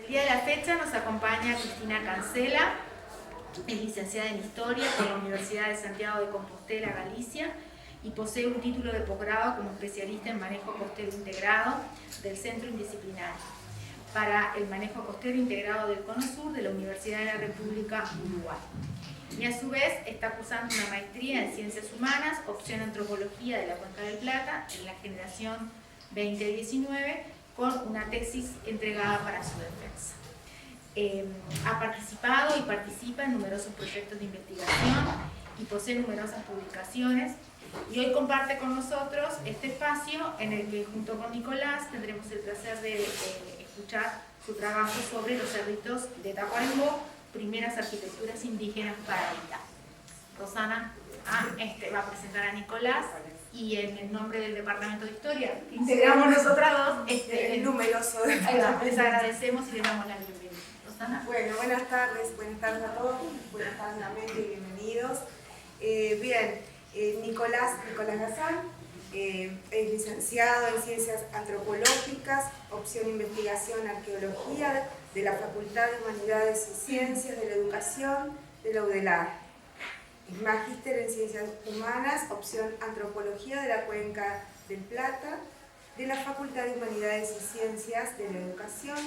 día de la fecha nos acompaña Cristina Cancela, es licenciada en Historia por la Universidad de Santiago de Compostela, Galicia, y posee un título de posgrado como especialista en manejo costero integrado del Centro Interdisciplinario para el manejo costero integrado del Cono Sur de la Universidad de la República Uruguay. Y a su vez está cursando una maestría en Ciencias Humanas, opción Antropología de la Cuenca del Plata, en la generación 2019, con una tesis entregada para su defensa. Ha participado y participa en numerosos proyectos de investigación y posee numerosas publicaciones, y hoy comparte con nosotros este espacio en el que junto con Nicolás tendremos el placer de escuchar su trabajo sobre los cerritos de Tacuarembó, primeras arquitecturas indígenas para habitar. Rosana va a presentar a Nicolás, y en el nombre del Departamento de Historia integramos nosotras dos el numeroso. Les agradecemos y le damos la bienvenida. Rosana. Bueno, buenas tardes a todos, buenas tardes nuevamente y bienvenidos. Nicolás Gazán es licenciado en Ciencias Antropológicas, opción Investigación Arqueología de la Facultad de Humanidades y Ciencias de la Educación de la UDELAR. Es magíster en Ciencias Humanas, opción Antropología de la Cuenca del Plata de la Facultad de Humanidades y Ciencias de la Educación.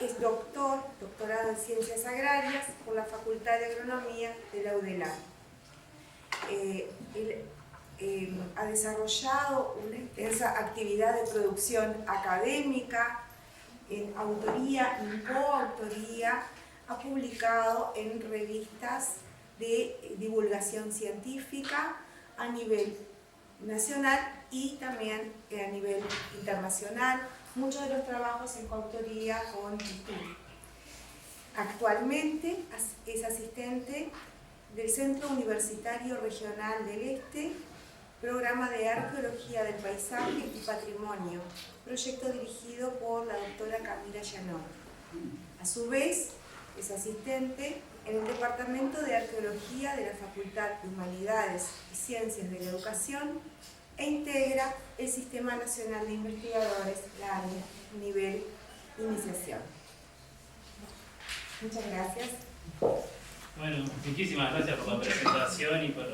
Es doctorado en Ciencias Agrarias por la Facultad de Agronomía de la UDELAR. Ha desarrollado una intensa actividad de producción académica, en autoría y coautoría, ha publicado en revistas de divulgación científica a nivel nacional y también a nivel internacional, muchos de los trabajos en coautoría con Cristina. Actualmente es asistente del Centro Universitario Regional del Este, Programa de Arqueología del Paisaje y Patrimonio, proyecto dirigido por la doctora Camila Llanón. A su vez, es asistente en el Departamento de Arqueología de la Facultad de Humanidades y Ciencias de la Educación e integra el Sistema Nacional de Investigadores, la nivel iniciación. Muchas gracias. Bueno, muchísimas gracias por la presentación y por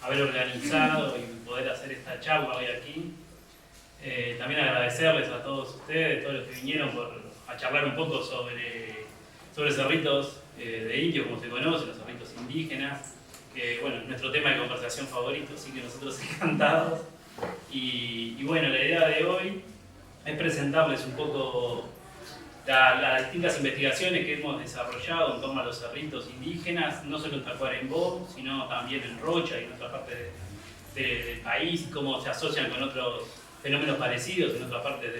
haber organizado y poder hacer esta charla hoy aquí. También agradecerles a todos ustedes, todos los que vinieron, a charlar un poco sobre cerritos de indios, como se conoce, los cerritos indígenas, que bueno, es nuestro tema de conversación favorito, así que nosotros encantados. Y bueno, la idea de hoy es presentarles un poco las distintas investigaciones que hemos desarrollado en torno a los cerritos indígenas, no solo en Tacuarembó, sino también en Rocha y en otra parte del país, cómo se asocian con otros fenómenos parecidos en otras partes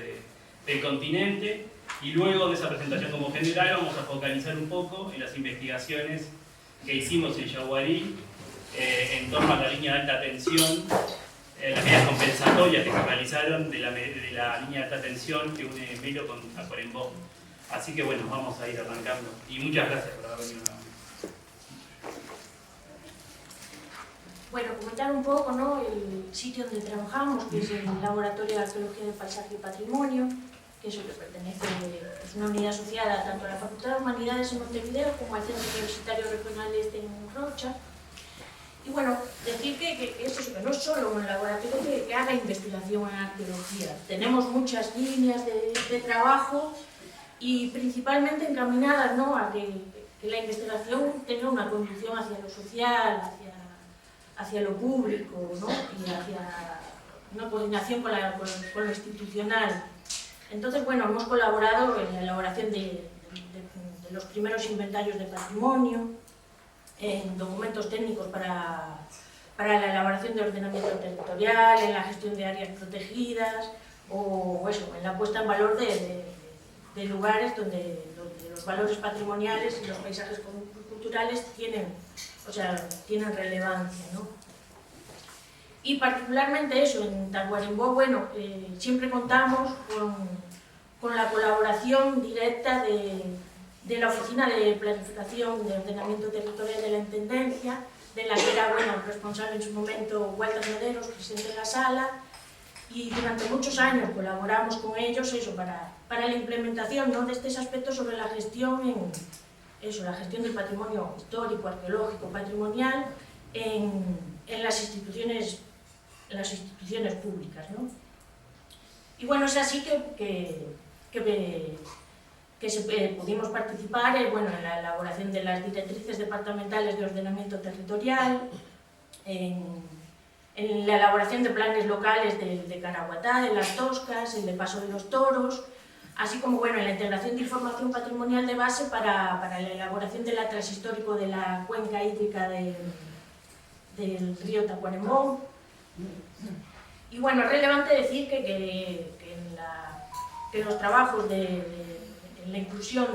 del continente. Y luego de esa presentación como general vamos a focalizar un poco en las investigaciones que hicimos en Yaguarí en torno a la línea de alta tensión, las medidas compensatorias que se realizaron de la línea de alta tensión que une Melo con Tacuarembó. Así que bueno, vamos a ir arrancando. Y muchas gracias por haber venido. Bueno, comentar un poco, ¿no?, el sitio donde trabajamos, que es el Laboratorio de Arqueología del Paisaje y Patrimonio, que eso le pertenece, es una unidad asociada tanto a la Facultad de Humanidades en Montevideo como al Centro Universitario Regional Este en Rocha. Y bueno, decir que no es solo un laboratorio que haga investigación en arqueología. Tenemos muchas líneas de trabajo y principalmente encaminadas, ¿no?, a que la investigación tenga una conducción hacia lo social, hacia lo público, ¿no?, y hacia una coordinación con lo institucional. Entonces, bueno, hemos colaborado en la elaboración de los primeros inventarios de patrimonio, en documentos técnicos para la elaboración de ordenamiento territorial, en la gestión de áreas protegidas, o eso, en la puesta en valor de lugares donde los valores patrimoniales y los paisajes culturales tienen relevancia, ¿no? Y particularmente eso, en Tacuarembó, bueno, siempre contamos con la colaboración directa de la Oficina de Planificación de Ordenamiento Territorial de la Intendencia, de la que era, bueno, responsable en su momento Walter Mederos, presidente de la sala, y durante muchos años colaboramos con ellos eso, para la implementación, ¿no?, de estos aspectos sobre la gestión la gestión del patrimonio histórico, arqueológico, patrimonial en las instituciones públicas, ¿no? Y bueno, es así que pudimos participar bueno, en la elaboración de las directrices departamentales de ordenamiento territorial, en la elaboración de planes locales de Caraguatá, de Las Toscas, el de Paso de los Toros, así como bueno, en la integración de información patrimonial de base para la elaboración del atlas histórico de la cuenca hídrica del río Tacuarembó. Y bueno, es relevante decir que en los trabajos en la inclusión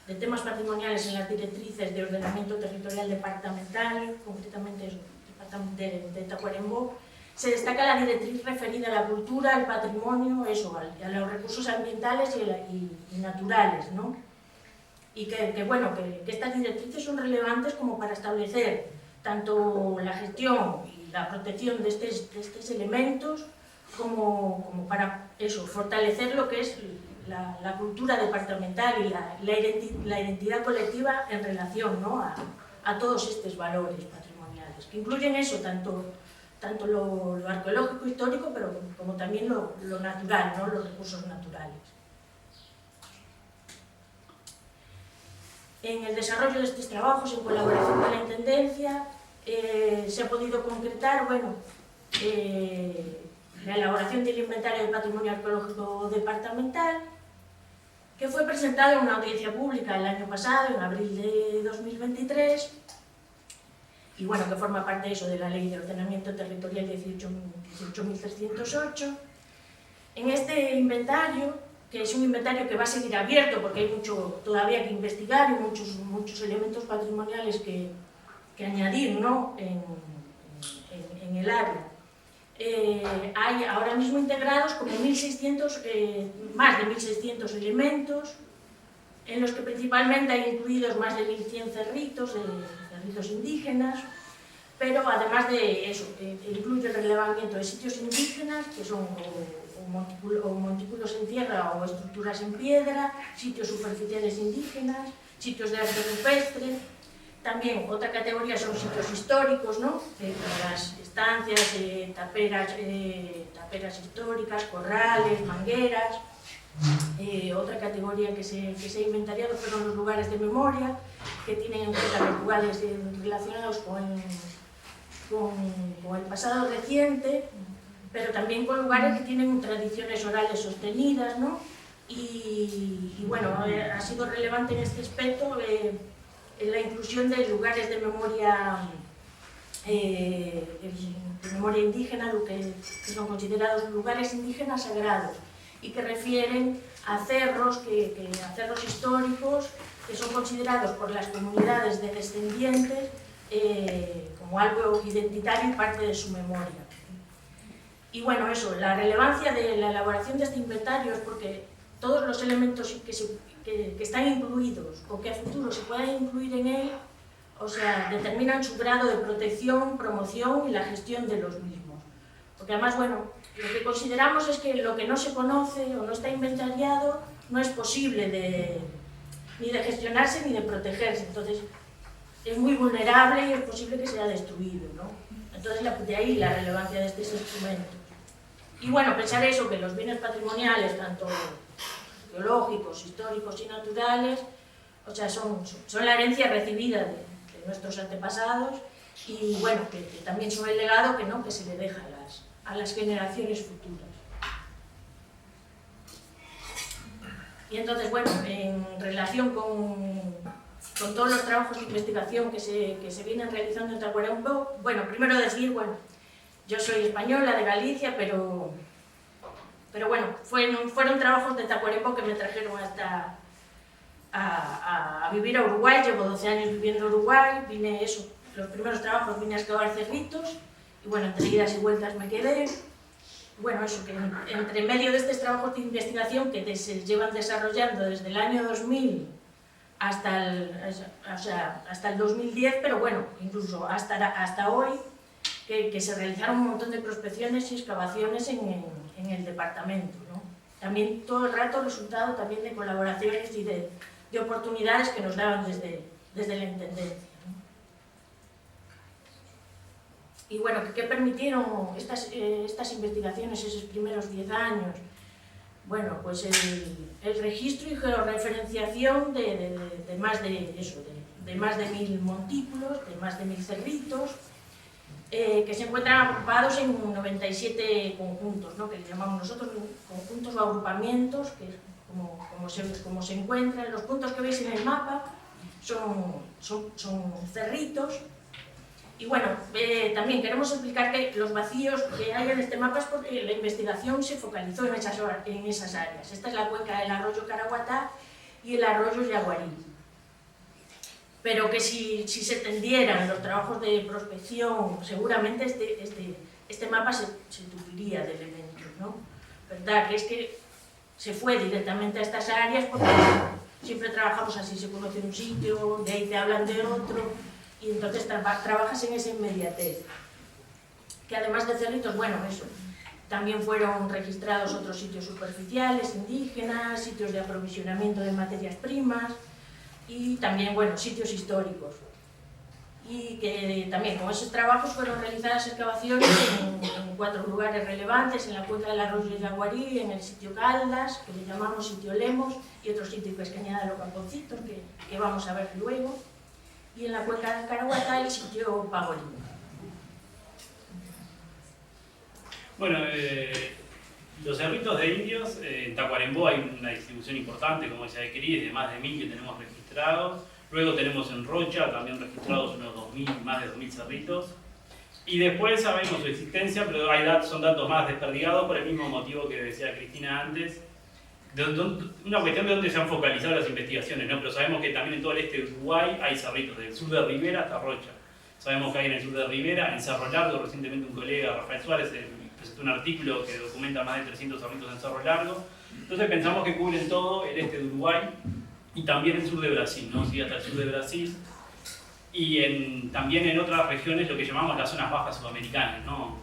de temas patrimoniales en las directrices de ordenamiento territorial departamental, concretamente de Tacuarembó, se destaca la directriz referida a la cultura, al patrimonio, a los recursos ambientales y naturales, ¿no? Y bueno, que estas directrices son relevantes como para establecer tanto la gestión y la protección de estos elementos como para fortalecer lo que es la cultura departamental y la identidad colectiva en relación, ¿no?, a todos estos valores patrimoniales, que incluyen tanto lo arqueológico histórico, pero como también lo natural, ¿no?, los recursos naturales. En el desarrollo de estos trabajos, en colaboración con la Intendencia, se ha podido concretar, bueno, la elaboración del inventario de patrimonio arqueológico departamental, que fue presentado en una audiencia pública el año pasado, en abril de 2023, y bueno, que forma parte de la Ley de Ordenamiento Territorial 18.308. En este inventario, que es un inventario que va a seguir abierto porque hay mucho todavía que investigar y muchos elementos patrimoniales que añadir, ¿no?, en el área. Hay ahora mismo integrados como más de 1.600 elementos, en los que principalmente hay incluidos más de 1.100 cerritos indígenas, pero además de eso, incluye el relevamiento de sitios indígenas, que son o montículos en tierra o estructuras en piedra, sitios superficiales indígenas, sitios de arte rupestre. También otra categoría son sitios históricos, ¿no?, las estancias, taperas históricas, corrales, mangueras. Otra categoría que se ha inventariado fueron los lugares de memoria, que tienen en cuenta los lugares relacionados con el pasado reciente, pero también con lugares que tienen tradiciones orales sostenidas, ¿no? Y bueno, ha sido relevante en este aspecto la inclusión de lugares de memoria indígena, lo que son considerados lugares indígenas sagrados, y que refieren a cerros históricos que son considerados por las comunidades de descendientes como algo identitario y parte de su memoria. Y bueno, la relevancia de la elaboración de este inventario es porque todos los elementos que están incluidos o que a futuro se puedan incluir en él, determinan su grado de protección, promoción y la gestión de los mismos. Porque además, bueno, lo que consideramos es que lo que no se conoce o no está inventariado no es posible ni de gestionarse ni de protegerse. Entonces, es muy vulnerable y es posible que sea destruido, ¿no? Entonces, de ahí la relevancia de estos instrumentos. Y bueno, pensar eso, que los bienes patrimoniales, tanto arqueológicos, históricos y naturales, son la herencia recibida de nuestros antepasados y bueno, que también son el legado que se le deja a las generaciones futuras. Y entonces, bueno, en relación con todos los trabajos de investigación que se vienen realizando en Tacuarembó, bueno, primero decir, bueno, yo soy española de Galicia, pero bueno, fueron trabajos de Tacuarembó que me trajeron hasta a vivir a Uruguay. Llevo 12 años viviendo en Uruguay, los primeros trabajos vine a excavar cerritos, y bueno, entre idas y vueltas me quedé. Bueno, que entre medio de estos trabajos de investigación que se llevan desarrollando desde el año 2000 hasta el 2010, pero bueno, incluso hasta hoy, que se realizaron un montón de prospecciones y excavaciones en el departamento, ¿no? También todo el rato resultado también de colaboraciones y de oportunidades que nos daban desde la Intendencia, ¿no? Y bueno, ¿qué permitieron estas investigaciones esos primeros 10 años? Bueno, pues el registro y georreferenciación de más de 1000 montículos, de más de 1000 cerritos, que se encuentran agrupados en 97 conjuntos, ¿no? Que le llamamos nosotros conjuntos o agrupamientos, que es como se encuentran. Los puntos que veis en el mapa son cerritos. Y bueno, también queremos explicar que los vacíos que hay en este mapa es porque la investigación se focalizó en esas áreas. Esta es la cuenca del arroyo Caraguatá y el arroyo Yaguarí. Pero que si se tendieran los trabajos de prospección, seguramente este mapa se tupiría de elementos, ¿no? ¿Verdad? Que es que se fue directamente a estas áreas porque siempre trabajamos así, se conoce un sitio, de ahí te hablan de otro, y entonces trabajas en esa inmediatez. Que además de cerritos, bueno, eso, también fueron registrados otros sitios superficiales, indígenas, sitios de aprovisionamiento de materias primas, y también, bueno, sitios históricos. Y que también con esos trabajos fueron realizadas excavaciones en 4 lugares relevantes, en la cuenca del arroyo de Yaguarí, en el sitio Caldas, que le llamamos sitio Lemos, y otro sitio que es Cañada de los Camponcitos, que vamos a ver luego, y en la cuenca del Caraguatá el sitio Pagolín. Bueno, los cerritos de indios, en Tacuarembó hay una distribución importante, como decía Cris, de más de 1000 que tenemos registrados. Luego tenemos en Rocha también registrados unos 2000, más de 2000 cerritos. Y después sabemos su existencia, pero son datos más desperdigados por el mismo motivo que decía Cristina antes. Una cuestión de dónde se han focalizado las investigaciones, ¿no? Pero sabemos que también en todo el este de Uruguay hay cerritos, del sur de Rivera hasta Rocha. Sabemos que hay en el sur de Rivera, en Cerro Largo, recientemente un colega, Rafael Suárez, presentó un artículo que documenta más de 300 cerritos en Cerro Largo. Entonces pensamos que cubren todo el este de Uruguay y también el sur de Brasil, ¿no? Sí, hasta el sur de Brasil. Y también en otras regiones, lo que llamamos las zonas bajas sudamericanas, ¿no?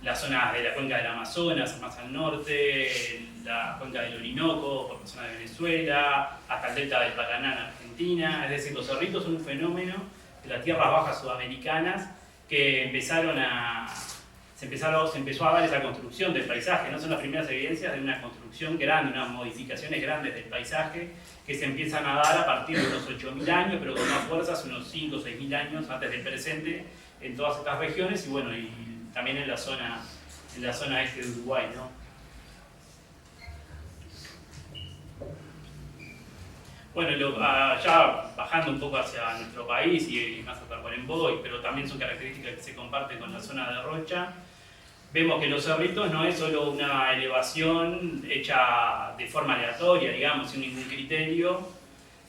Las zonas de la cuenca del Amazonas, más al norte, la cuenca del Orinoco, por la zona de Venezuela, hasta el delta del Paraná en Argentina. Es decir, los cerritos son un fenómeno de las tierras bajas sudamericanas que se empezó a dar esa construcción del paisaje, ¿no? Son las primeras evidencias de una construcción grande, unas modificaciones grandes del paisaje que se empiezan a dar a partir de los 8000 años, pero con más fuerzas, unos 5 o 6000 años antes del presente en todas estas regiones y bueno, y también en la zona este de Uruguay, ¿no? Bueno, ya bajando un poco hacia nuestro país y más a Tacuarembó, pero también son características que se comparten con la zona de Rocha. Vemos que los cerritos no es solo una elevación hecha de forma aleatoria, digamos, sin ningún criterio,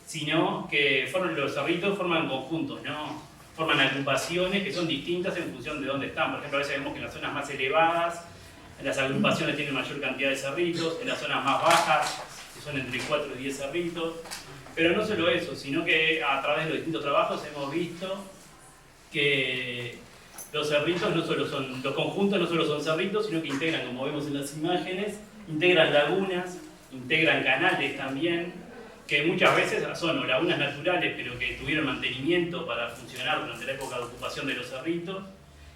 sino que los cerritos forman conjuntos, ¿no? Forman agrupaciones que son distintas en función de dónde están. Por ejemplo, a veces vemos que en las zonas más elevadas, las agrupaciones tienen mayor cantidad de cerritos, en las zonas más bajas, que son entre 4 y 10 cerritos. Pero no solo eso, sino que a través de los distintos trabajos hemos visto que los cerritos los conjuntos no solo son cerritos, sino que integran, como vemos en las imágenes, integran lagunas, integran canales también, que muchas veces son lagunas naturales, pero que tuvieron mantenimiento para funcionar durante la época de ocupación de los cerritos,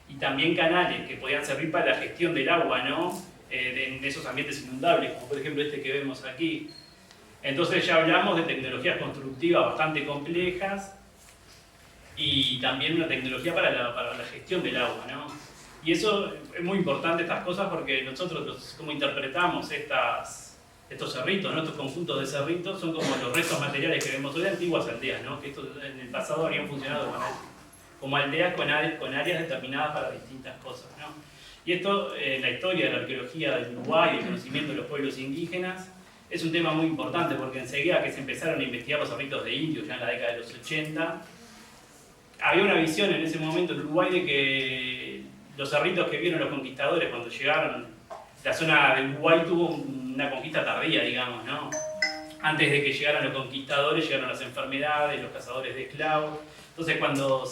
y también canales que podían servir para la gestión del agua, ¿no? En esos ambientes inundables, como por ejemplo este que vemos aquí. Entonces ya hablamos de tecnologías constructivas bastante complejas, y también una tecnología para la gestión del agua, ¿no? Y eso es muy importante, estas cosas, porque nosotros como interpretamos estos cerritos, ¿no? Estos conjuntos de cerritos son como los restos materiales que vemos hoy de antiguas aldeas, ¿no? Que estos en el pasado habrían funcionado como aldeas con áreas determinadas para distintas cosas, ¿no? Y esto, en la historia de la arqueología del Uruguay, el conocimiento de los pueblos indígenas, es un tema muy importante, porque enseguida que se empezaron a investigar los cerritos de indios, ya en la década de los 80, había una visión en ese momento en Uruguay de que los cerritos que vieron los conquistadores cuando llegaron, la zona de Uruguay tuvo una conquista tardía, digamos, ¿no? Antes de que llegaran los conquistadores, llegaron las enfermedades, los cazadores de esclavos. Entonces, cuando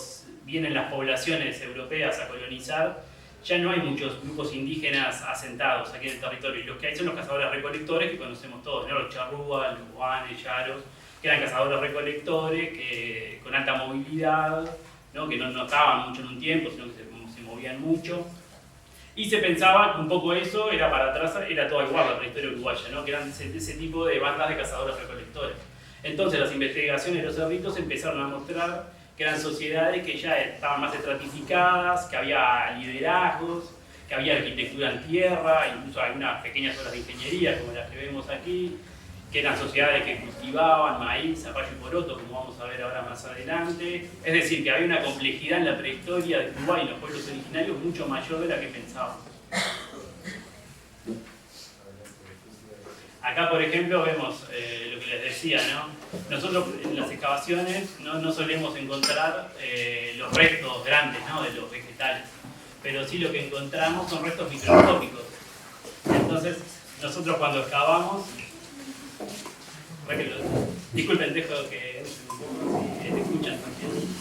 vienen las poblaciones europeas a colonizar, ya no hay muchos grupos indígenas asentados aquí en el territorio. Y los que hay son los cazadores-recolectores que conocemos todos, ¿no? Los charrúas, los guanes, yaros, que eran cazadores-recolectores con alta movilidad, ¿no? Que no estaban mucho en un tiempo, sino que se movían mucho. Y se pensaba que un poco eso era para atrás, era toda igual la prehistoria uruguaya, ¿no? Que eran ese tipo de bandas de cazadores-recolectores. Entonces las investigaciones de los cerritos empezaron a mostrar que eran sociedades que ya estaban más estratificadas, que había liderazgos, que había arquitectura en tierra, incluso algunas pequeñas obras de ingeniería como las que vemos aquí, que eran sociedades que cultivaban maíz, zapallo y poroto, como vamos a ver ahora más adelante. Es decir, que había una complejidad en la prehistoria de Uruguay y los pueblos originarios mucho mayor de la que pensábamos. Acá, por ejemplo, vemos lo que les decía, ¿no? Nosotros en las excavaciones no solemos encontrar los restos grandes, ¿no? De los vegetales, pero sí lo que encontramos son restos microscópicos. Entonces, nosotros cuando excavamos, disculpen, dejo que si te escuchan también.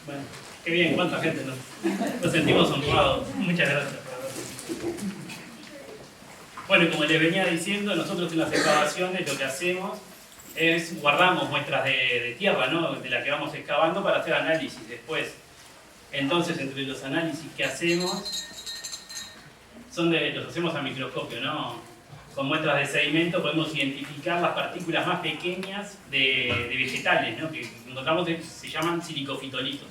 Bueno, qué bien, cuánta gente nos sentimos honrados. Muchas gracias. Bueno, como les venía diciendo, nosotros en las excavaciones lo que hacemos es guardamos muestras de tierra, ¿no? De la que vamos excavando para hacer análisis después. Entonces, entre los análisis que hacemos, los hacemos a microscopio, ¿no? Con muestras de sedimento podemos identificar las partículas más pequeñas de vegetales, ¿no? Que encontramos, se llaman silicofitolitos,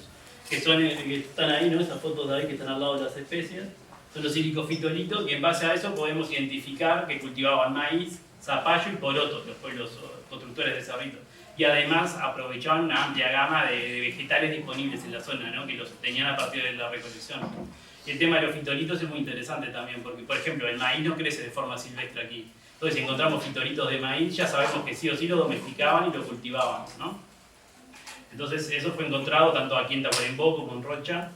que son que están ahí, ¿no? Esas fotos de ahí que están al lado de las especies. Son los silicofitolitos y en base a eso podemos identificar que cultivaban maíz, zapallo y poroto, los pueblos constructores de cerritos. Y además aprovechaban una amplia gama de vegetales disponibles en la zona, ¿no? Que los tenían a partir de la recolección. Y el tema de los fitolitos es muy interesante también, porque por ejemplo el maíz no crece de forma silvestre aquí. Entonces si encontramos fitolitos de maíz ya sabemos que sí o sí lo domesticaban y lo cultivaban, ¿no? Entonces eso fue encontrado tanto aquí en Tacuarembó como en Rocha,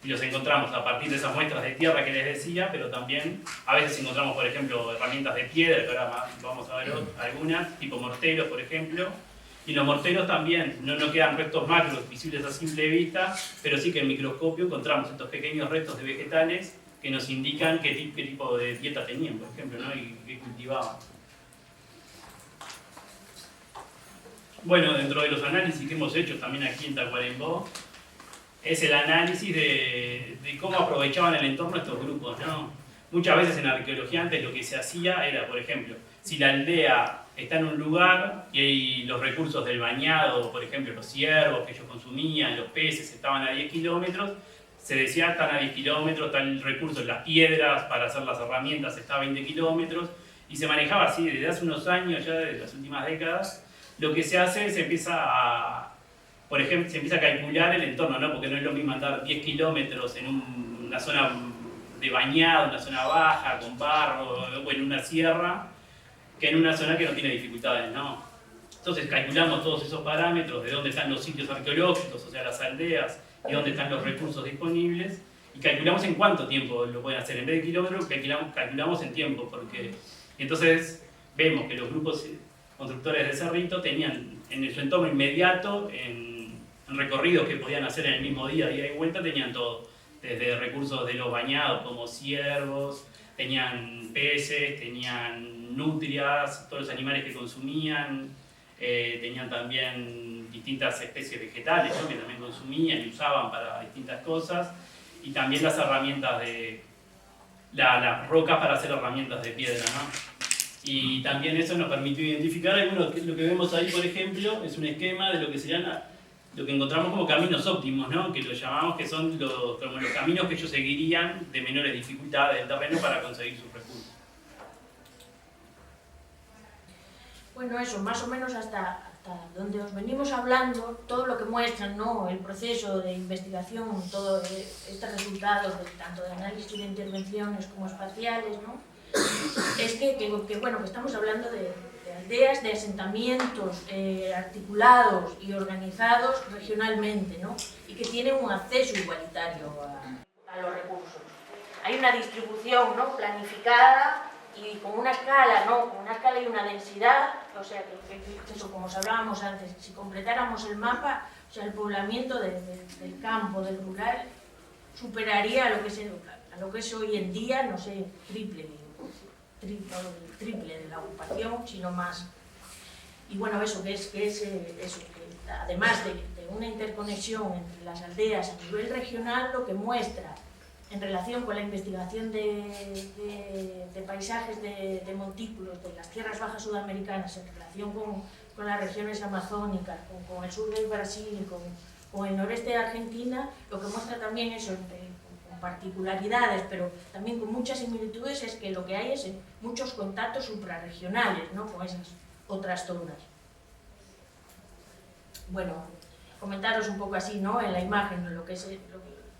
y los encontramos a partir de esas muestras de tierra que les decía, pero también a veces encontramos, por ejemplo, herramientas de piedra, que ahora vamos a ver algunas, tipo morteros, por ejemplo. Y en los morteros también no quedan restos macros visibles a simple vista, pero sí que en microscopio encontramos estos pequeños restos de vegetales que nos indican qué tipo de dieta tenían, por ejemplo, ¿no? Y qué cultivaban. Bueno, dentro de los análisis que hemos hecho también aquí en Tacuarembó, es el análisis de cómo aprovechaban el entorno estos grupos, ¿no? Muchas veces en la arqueología antes lo que se hacía era, por ejemplo, si la aldea está en un lugar y hay los recursos del bañado, por ejemplo, los ciervos que ellos consumían, los peces estaban a 10 kilómetros, se decía están a 10 kilómetros, está el recurso, las piedras para hacer las herramientas está a 20 kilómetros, y se manejaba así desde hace unos años, ya desde las últimas décadas. Lo que se hace es por ejemplo, se empieza a calcular el entorno, ¿no? Porque no es lo mismo andar 10 kilómetros en una zona de bañado, una zona baja, con barro, o en una sierra, que en una zona que no tiene dificultades, ¿no? Entonces calculamos todos esos parámetros, de dónde están los sitios arqueológicos, o sea, las aldeas, y dónde están los recursos disponibles, y calculamos en cuánto tiempo lo pueden hacer. En vez de kilómetros, calculamos en tiempo, porque entonces vemos que los grupos constructores de cerrito tenían en su entorno inmediato, en recorridos que podían hacer en el mismo día, ida y vuelta, tenían todo, desde recursos de los bañados como ciervos, tenían peces, tenían nutrias, todos los animales que consumían, tenían también distintas especies vegetales, ¿no? Que también consumían y usaban para distintas cosas, y también las herramientas las rocas para hacer herramientas de piedra, ¿no? Y también eso nos permitió identificar algunos, lo que vemos ahí, por ejemplo, es un esquema de lo que serían lo que encontramos como caminos óptimos, ¿no? Que lo llamamos que son como los caminos que ellos seguirían de menores dificultades del terreno para conseguir sus recursos. Bueno, eso, más o menos hasta donde os venimos hablando, todo lo que muestran, ¿no? El proceso de investigación, todos estos resultados, tanto de análisis de intervenciones como espaciales, ¿no? Es que bueno, que estamos hablando de ideas de asentamientos articulados y organizados regionalmente, ¿no? Y que tienen un acceso igualitario a los recursos. Hay una distribución, ¿no?, planificada y con una escala, ¿no?, con una escala y una densidad, o sea, que eso, como os hablábamos antes, si completáramos el mapa, o sea, el poblamiento del campo, del rural, superaría a lo que es hoy en día, no sé, triple de la ocupación, sino más. Y bueno, eso, que además de una interconexión entre las aldeas a nivel regional, lo que muestra en relación con la investigación de paisajes de montículos de las tierras bajas sudamericanas, en relación con las regiones amazónicas, con el sur del Brasil, con el noreste de Argentina, lo que muestra también eso, con particularidades, pero también con muchas similitudes, es que lo que hay es muchos contactos suprarregionales, ¿no?, con esas otras zonas. Bueno, comentaros un poco así, ¿no?, en la imagen,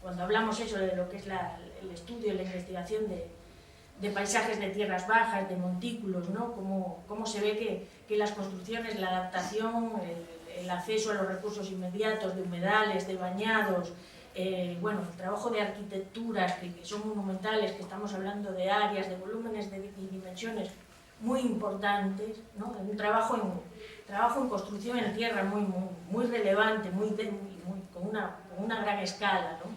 cuando hablamos eso de lo que es el estudio y la investigación de paisajes de tierras bajas, de montículos, ¿no?, cómo se ve que las construcciones, la adaptación, el acceso a los recursos inmediatos, de humedales, de bañados, bueno, el trabajo de arquitecturas que son monumentales, que estamos hablando de áreas, de volúmenes y dimensiones muy importantes, ¿no?, un trabajo en construcción en tierra muy relevante, con una gran escala, ¿no?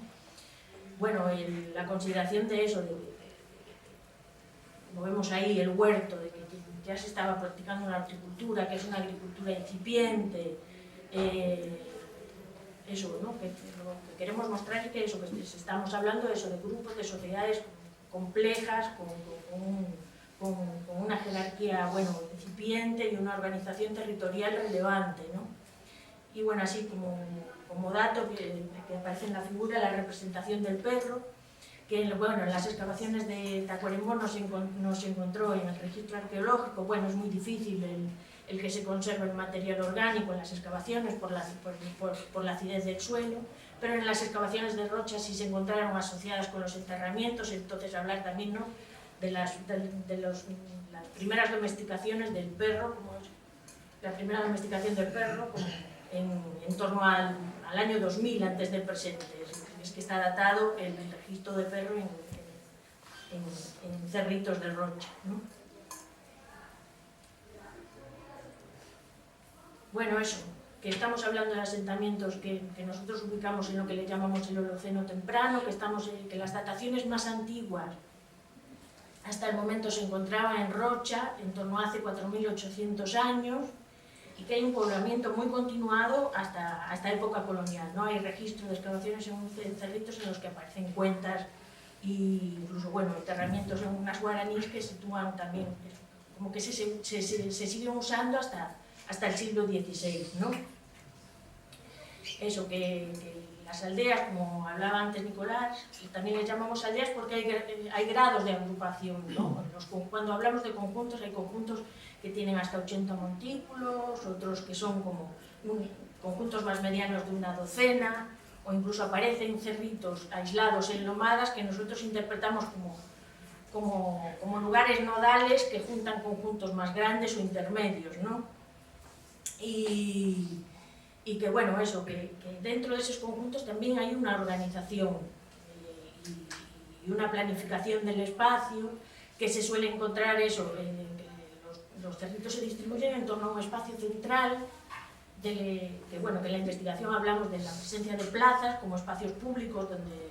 Bueno, la consideración de eso, como vemos ahí, el huerto, de que ya se estaba practicando una horticultura, que es una agricultura incipiente, eso, ¿no?, que lo que queremos mostrar es que eso, que estamos hablando de eso, de grupos, de sociedades complejas, con una jerarquía, bueno, incipiente y una organización territorial relevante, ¿no? Y bueno, así como dato que aparece en la figura, la representación del perro, que bueno, en las excavaciones de Tacuarembó no se encontró en el registro arqueológico. Bueno, es muy difícil el que se conserve el material orgánico en las excavaciones por la acidez del suelo, pero en las excavaciones de rochas sí se encontraron asociadas con los enterramientos. Entonces hablar también, ¿no?, de las primeras domesticaciones del perro, la primera domesticación del perro en torno al año 2000 antes del presente. Es que está datado el registro de perro en Cerritos de Rocha, ¿no? Bueno, eso, que estamos hablando de asentamientos que nosotros ubicamos en lo que le llamamos el Holoceno temprano, que las dataciones más antiguas hasta el momento se encontraban en Rocha, en torno a hace 4.800 años, y que hay un poblamiento muy continuado hasta época colonial, ¿no? Hay registro de excavaciones en Cerritos en los que aparecen cuentas e incluso, bueno, enterramientos en unas guaraníes que sitúan también, como que se siguen usando hasta el siglo XVI, ¿no? Eso, que las aldeas, como hablaba antes Nicolás, también les llamamos aldeas porque hay grados de agrupación, ¿no? Cuando hablamos de conjuntos, hay conjuntos que tienen hasta 80 montículos, otros que son como conjuntos más medianos de una docena, o incluso aparecen cerritos aislados en lomadas que nosotros interpretamos como lugares nodales que juntan conjuntos más grandes o intermedios, ¿no? Y que, bueno, eso, que dentro de esos conjuntos también hay una organización y una planificación del espacio, que se suele encontrar eso, los cerritos se distribuyen en torno a un espacio central, que bueno, que en la investigación hablamos de la presencia de plazas como espacios públicos donde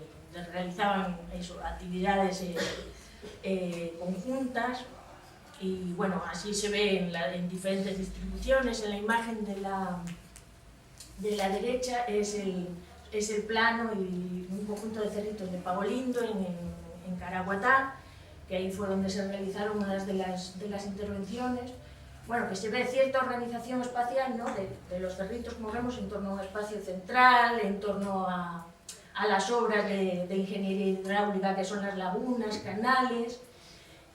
realizaban eso, actividades conjuntas, y bueno, así se ve en diferentes distribuciones. En la imagen de la derecha es el plano y un conjunto de cerritos de Pavolindo en Caraguatá, que ahí fue donde se realizaron unas de las intervenciones. Bueno, que se ve cierta organización espacial, ¿no?, de los cerritos, como vemos, en torno a un espacio central, en torno a las obras de ingeniería hidráulica, que son las lagunas, canales,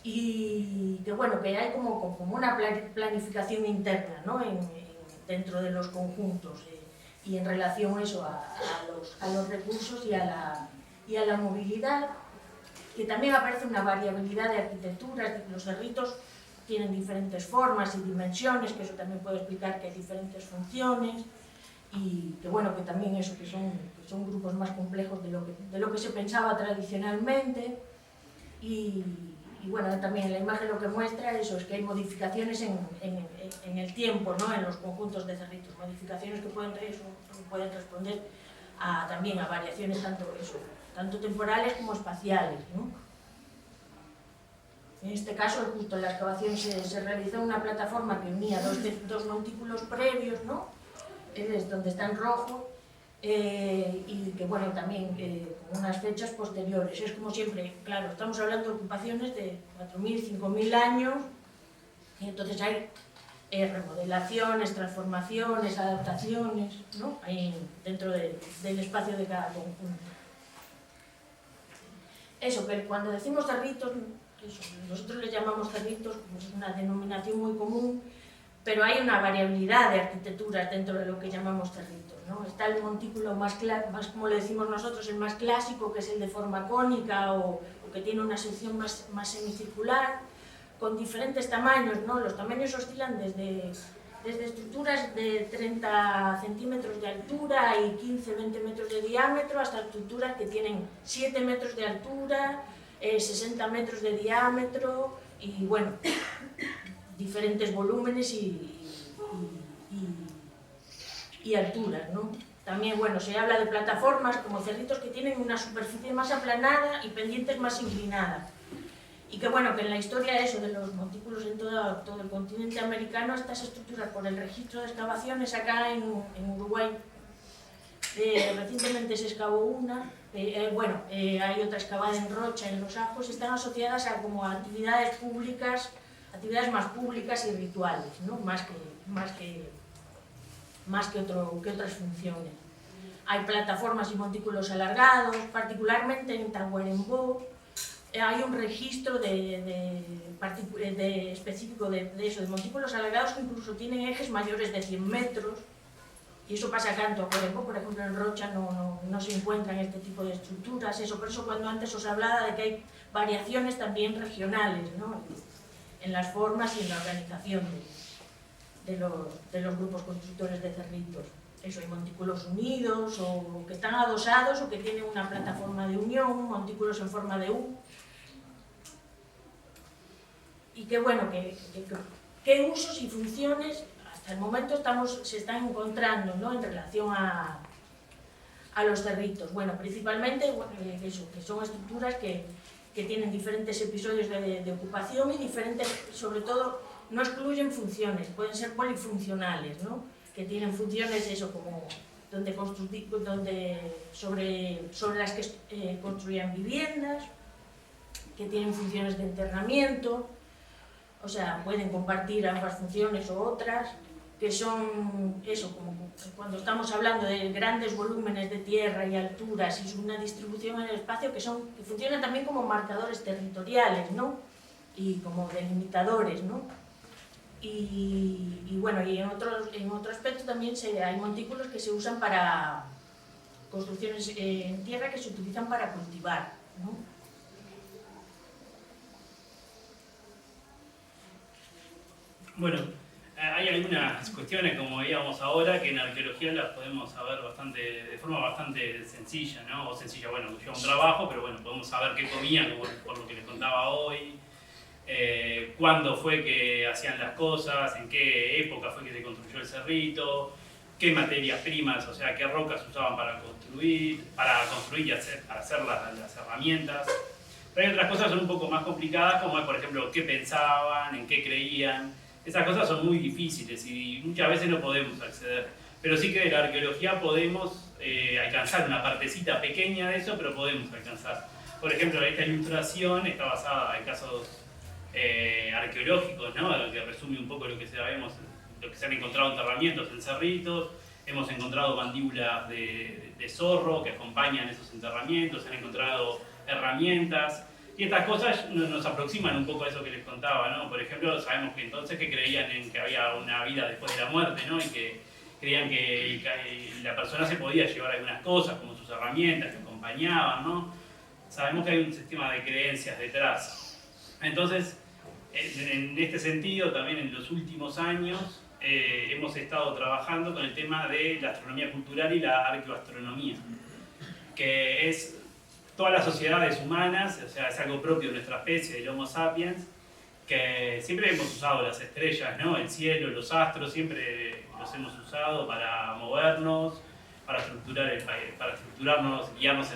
y que, bueno, que hay como una planificación interna, ¿no?, dentro de los conjuntos, y en relación eso a los recursos y a la movilidad, que también aparece una variabilidad de arquitecturas. Los cerritos tienen diferentes formas y dimensiones, que eso también puede explicar que hay diferentes funciones, y que bueno, que también eso, que son grupos más complejos de lo que se pensaba tradicionalmente. Y bueno, también la imagen lo que muestra eso es que hay modificaciones en el tiempo, ¿no? En los conjuntos de cerritos, modificaciones que pueden responder también a variaciones tanto temporales como espaciales, ¿no? En este caso, justo en la excavación se realizó una plataforma que unía dos montículos previos, ¿no? Es donde está en rojo, y que bueno, también con unas fechas posteriores. Es como siempre, claro, estamos hablando de ocupaciones de 4.000, 5.000 años, y entonces hay remodelaciones, transformaciones, adaptaciones, ¿no? Ahí dentro del espacio de cada conjunto. Eso, que cuando decimos cerritos, nosotros les llamamos cerritos, pues es una denominación muy común, pero hay una variabilidad de arquitecturas dentro de lo que llamamos cerritos, ¿no? Está el montículo más como le decimos nosotros, el más clásico, que es el de forma cónica o que tiene una sección más semicircular, con diferentes tamaños, ¿no? Los tamaños oscilan desde estructuras de 30 centímetros de altura y 15-20 metros de diámetro hasta estructuras que tienen 7 metros de altura, 60 metros de diámetro y, bueno, diferentes volúmenes y alturas, ¿no? También, bueno, se habla de plataformas como cerritos que tienen una superficie más aplanada y pendientes más inclinadas. Y que, bueno, que en la historia eso de los montículos en todo el continente americano, estas estructuras, por el registro de excavaciones acá en Uruguay, recientemente se excavó una, hay otra excavada en Rocha, en Los Ajos, están asociadas a como actividades públicas, actividades más públicas y rituales, ¿no? más que otras funciones. Hay plataformas y montículos alargados, particularmente en Tacuarembó. Hay un registro específico de montículos alargados que incluso tienen ejes mayores de 100 metros, y eso pasa acá en Tacuarembó. Por ejemplo, en Rocha no se encuentran este tipo de estructuras. Por eso cuando antes os hablaba de que hay variaciones también regionales, ¿no? En las formas y en la organización de los grupos constructores de cerritos. Eso, hay montículos unidos o que están adosados o que tienen una plataforma de unión, montículos en forma de U. Y que bueno, qué usos y funciones hasta el momento se están encontrando, ¿no? En relación a los cerritos. Bueno, principalmente que son estructuras que tienen diferentes episodios de ocupación y diferentes, sobre todo, no excluyen funciones, pueden ser polifuncionales, ¿no? Que tienen funciones como sobre las que construían viviendas, que tienen funciones de enterramiento, o sea, pueden compartir ambas funciones o otras, que son como cuando estamos hablando de grandes volúmenes de tierra y alturas y una distribución en el espacio, que funcionan también como marcadores territoriales, ¿no? Y como delimitadores, ¿no? Y bueno, y en otro aspecto también hay montículos que se usan para construcciones en tierra que se utilizan para cultivar, ¿no? Bueno, hay algunas cuestiones, como veíamos ahora, que en arqueología las podemos saber de forma bastante sencilla, ¿no? O sencilla, bueno, lleva un trabajo, pero bueno, podemos saber qué comían, por lo que les contaba hoy, cuándo fue que hacían las cosas, en qué época fue que se construyó el cerrito, qué materias primas, o sea, qué rocas usaban para construir y para hacer las herramientas. Pero hay otras cosas que son un poco más complicadas, como por ejemplo, qué pensaban, en qué creían. Esas cosas son muy difíciles y muchas veces no podemos acceder. Pero sí que de la arqueología podemos alcanzar una partecita pequeña de eso, pero podemos alcanzar. Por ejemplo, esta ilustración está basada en casos arqueológicos, ¿no? Que resume un poco lo que sabemos, lo que se han encontrado enterramientos en cerritos. Hemos encontrado mandíbulas de zorro que acompañan esos enterramientos, se han encontrado herramientas. Y estas cosas nos aproximan un poco a eso que les contaba, ¿no? Por ejemplo, sabemos que entonces que creían en que había una vida después de la muerte, ¿no? Y que creían que la persona se podía llevar algunas cosas, como sus herramientas, que acompañaban, ¿no? Sabemos que hay un sistema de creencias detrás. Entonces, En este sentido, también en los últimos años hemos estado trabajando con el tema de la astronomía cultural y la arqueoastronomía, que es todas las sociedades humanas, o sea, es algo propio de nuestra especie, del Homo sapiens, que siempre hemos usado las estrellas, ¿no? El cielo, los astros, siempre los hemos usado para movernos, para estructurarnos, guiarnos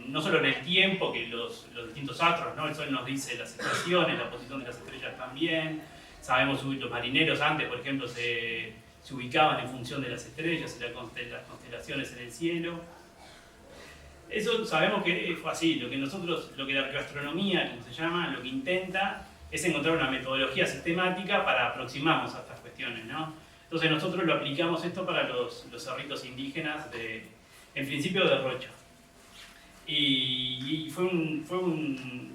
no solo en el tiempo, que los distintos astros, ¿no? El sol nos dice las estaciones, la posición de las estrellas también. Sabemos, los marineros antes, por ejemplo, se ubicaban en función de las estrellas y las constelaciones en el cielo. Eso sabemos que fue así. Lo que la arqueoastronomía, como se llama, lo que intenta es encontrar una metodología sistemática para aproximarnos a estas cuestiones, ¿no? Entonces nosotros lo aplicamos esto para los cerritos indígenas, en principio de Rocha. Y fueron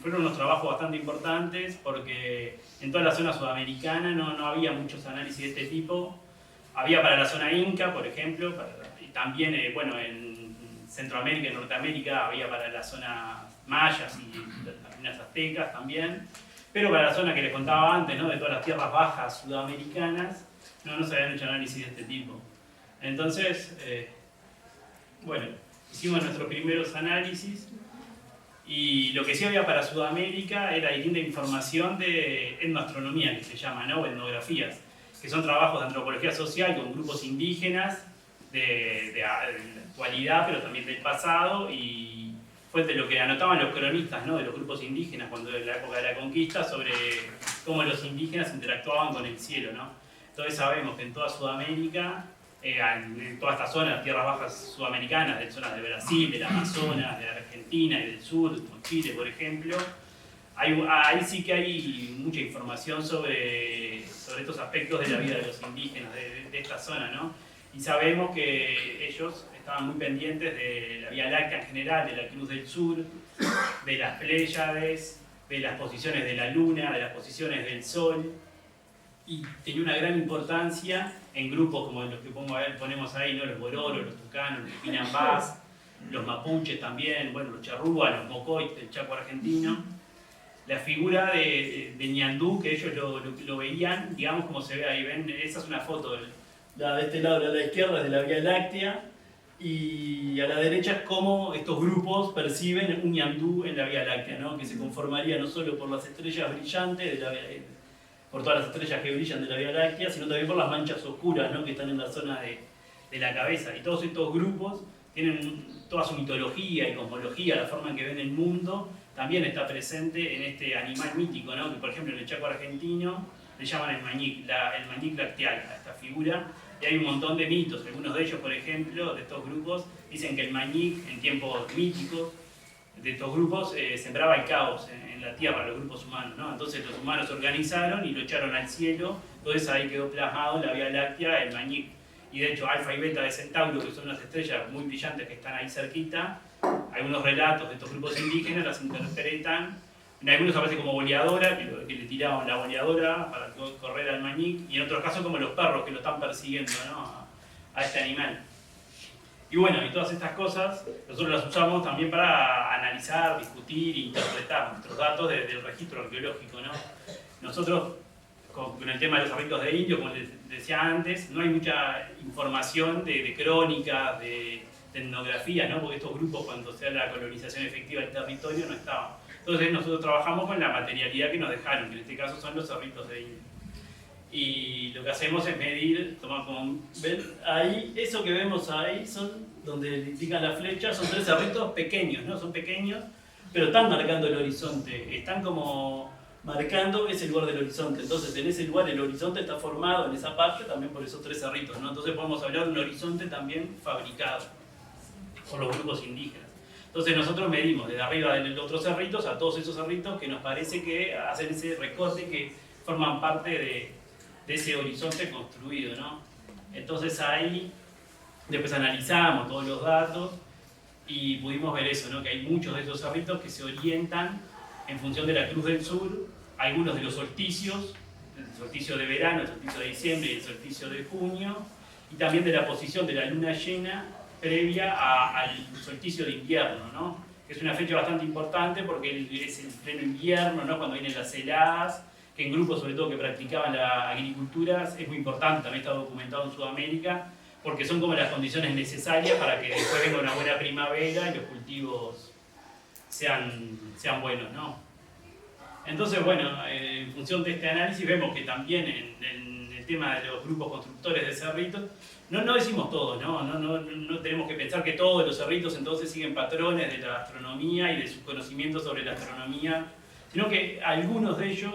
unos trabajos bastante importantes porque en toda la zona sudamericana no había muchos análisis de este tipo. Había para la zona inca, por ejemplo, y también en Centroamérica y Norteamérica había para la zona mayas y las aztecas también. Pero para la zona que les contaba antes, ¿no? De todas las tierras bajas sudamericanas, no se habían hecho análisis de este tipo. Entonces, hicimos nuestros primeros análisis y lo que sí había para Sudamérica era distinta información de etnoastronomía, que se llama, ¿no? Etnografías, que son trabajos de antropología social con grupos indígenas de la actualidad, pero también del pasado, y fue de lo que anotaban los cronistas, ¿no? De los grupos indígenas cuando en la época de la conquista, sobre cómo los indígenas interactuaban con el cielo, ¿no? Entonces sabemos que en toda Sudamérica, en toda esta zona, las tierras bajas sudamericanas, de zonas de Brasil, del Amazonas, de Argentina y del sur, como Chile, por ejemplo, ahí sí que hay mucha información sobre estos aspectos de la vida de los indígenas de esta zona, ¿no? Y sabemos que ellos estaban muy pendientes de la Vía Láctea en general, de la Cruz del Sur, de las Pléyades, de las posiciones de la Luna, de las posiciones del Sol, y tenía una gran importancia en grupos como los que ponemos ahí, ¿no? Los Bororos, los Tucanos, los Pinambás, los Mapuches también, los Charrúa, los Mocoy del Chaco argentino. La figura de Ñandú, que ellos lo veían, digamos como se ve ahí, ven, esa es una foto, la de este lado, la de la izquierda es de la Vía Láctea, y a la derecha es cómo estos grupos perciben un Ñandú en la Vía Láctea, ¿no? Que se conformaría no solo por las estrellas brillantes, por todas las estrellas que brillan de la Vía Láctea, sino también por las manchas oscuras, ¿no? Que están en la zona de la cabeza. Y todos estos grupos tienen toda su mitología y cosmología, la forma en que ven el mundo, también está presente en este animal mítico, ¿no? Que por ejemplo en el Chaco argentino le llaman el mañic lacteal, a esta figura, y hay un montón de mitos. Algunos de ellos, por ejemplo, de estos grupos, dicen que el mañic, en tiempos míticos, de estos grupos, sembraba el caos en la tierra, los grupos humanos, ¿no? Entonces los humanos se organizaron y lo echaron al cielo, entonces ahí quedó plasmado en la Vía Láctea el mañic. Y de hecho, Alfa y Beta de Centauro, que son unas estrellas muy brillantes que están ahí cerquita, algunos relatos de estos grupos indígenas las interpretan. En algunos aparece como boleadora, que le tiraban la boleadora para correr al mañic, y en otros casos como los perros que lo están persiguiendo, ¿no? a este animal. Y y todas estas cosas nosotros las usamos también para analizar, discutir e interpretar nuestros datos del registro arqueológico, ¿no? Nosotros, con el tema de los arreglos de indios, como les decía antes, no hay mucha información de crónicas, de etnografía, ¿no? Porque estos grupos, cuando se da la colonización efectiva del territorio, no estaban. Entonces nosotros trabajamos con la materialidad que nos dejaron, que en este caso son los cerritos de indio. Y lo que hacemos es medir, ven ahí, eso que vemos ahí, son donde indican la flecha, son 3 cerritos pequeños, ¿no? Son pequeños, pero están marcando el horizonte, están como marcando ese lugar del horizonte. Entonces en ese lugar el horizonte está formado en esa parte también por esos 3 cerritos, ¿no? Entonces podemos hablar de un horizonte también fabricado por los grupos indígenas. Entonces nosotros medimos desde arriba de los otros cerritos a todos esos cerritos que nos parece que hacen ese recorte, que forman parte de ese horizonte construido, ¿no? Entonces ahí después analizamos todos los datos y pudimos ver eso, ¿no? Que hay muchos de esos cerritos que se orientan en función de la Cruz del Sur, algunos de los solsticios, el solsticio de verano, el solsticio de diciembre y el solsticio de junio, y también de la posición de la luna llena previa al solsticio de invierno, ¿no? Que es una fecha bastante importante porque es el pleno invierno, ¿no? Cuando vienen las heladas, que en grupos sobre todo que practicaban la agricultura es muy importante, también está documentado en Sudamérica, porque son como las condiciones necesarias para que después venga una buena primavera y los cultivos sean buenos, ¿no? Entonces, bueno, en función de este análisis vemos que también en el tema de los grupos constructores de cerritos, no decimos todo, no tenemos que pensar que todos los cerritos entonces siguen patrones de la astronomía y de sus conocimientos sobre la astronomía, sino que algunos de ellos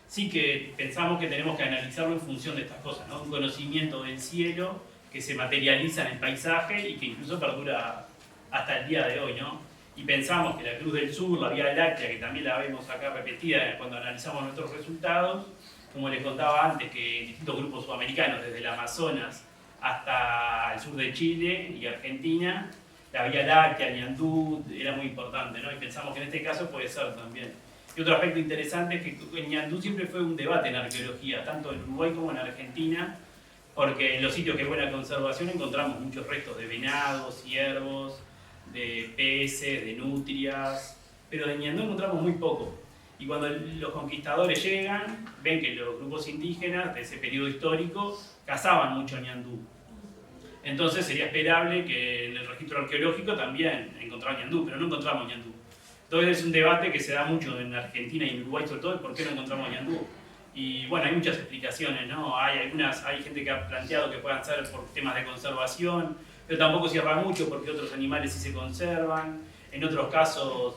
sí que pensamos que tenemos que analizarlo en función de estas cosas, ¿no? Un conocimiento del cielo que se materializa en el paisaje y que incluso perdura hasta el día de hoy, ¿no? Y pensamos que la Cruz del Sur, la Vía Láctea, que también la vemos acá repetida cuando analizamos nuestros resultados, como les contaba antes, que distintos grupos sudamericanos, desde el Amazonas hasta el sur de Chile y Argentina, la Vía Láctea, el Ñandú, era muy importante, ¿no? Y pensamos que en este caso puede ser también. Y otro aspecto interesante es que el Ñandú siempre fue un debate en arqueología, tanto en Uruguay como en Argentina, porque en los sitios que hay buena conservación encontramos muchos restos de venados, ciervos, de peces, de nutrias, pero de Ñandú encontramos muy poco. Y cuando los conquistadores llegan, ven que los grupos indígenas de ese periodo histórico cazaban mucho Ñandú. Entonces sería esperable que en el registro arqueológico también encontraran Ñandú, pero no encontramos Ñandú. Entonces es un debate que se da mucho en Argentina y en Uruguay sobre todo, ¿por qué no encontramos Ñandú? Y bueno, hay muchas explicaciones, ¿no? Hay gente que ha planteado que puedan ser por temas de conservación, pero tampoco cierra mucho porque otros animales sí se conservan. En otros casos,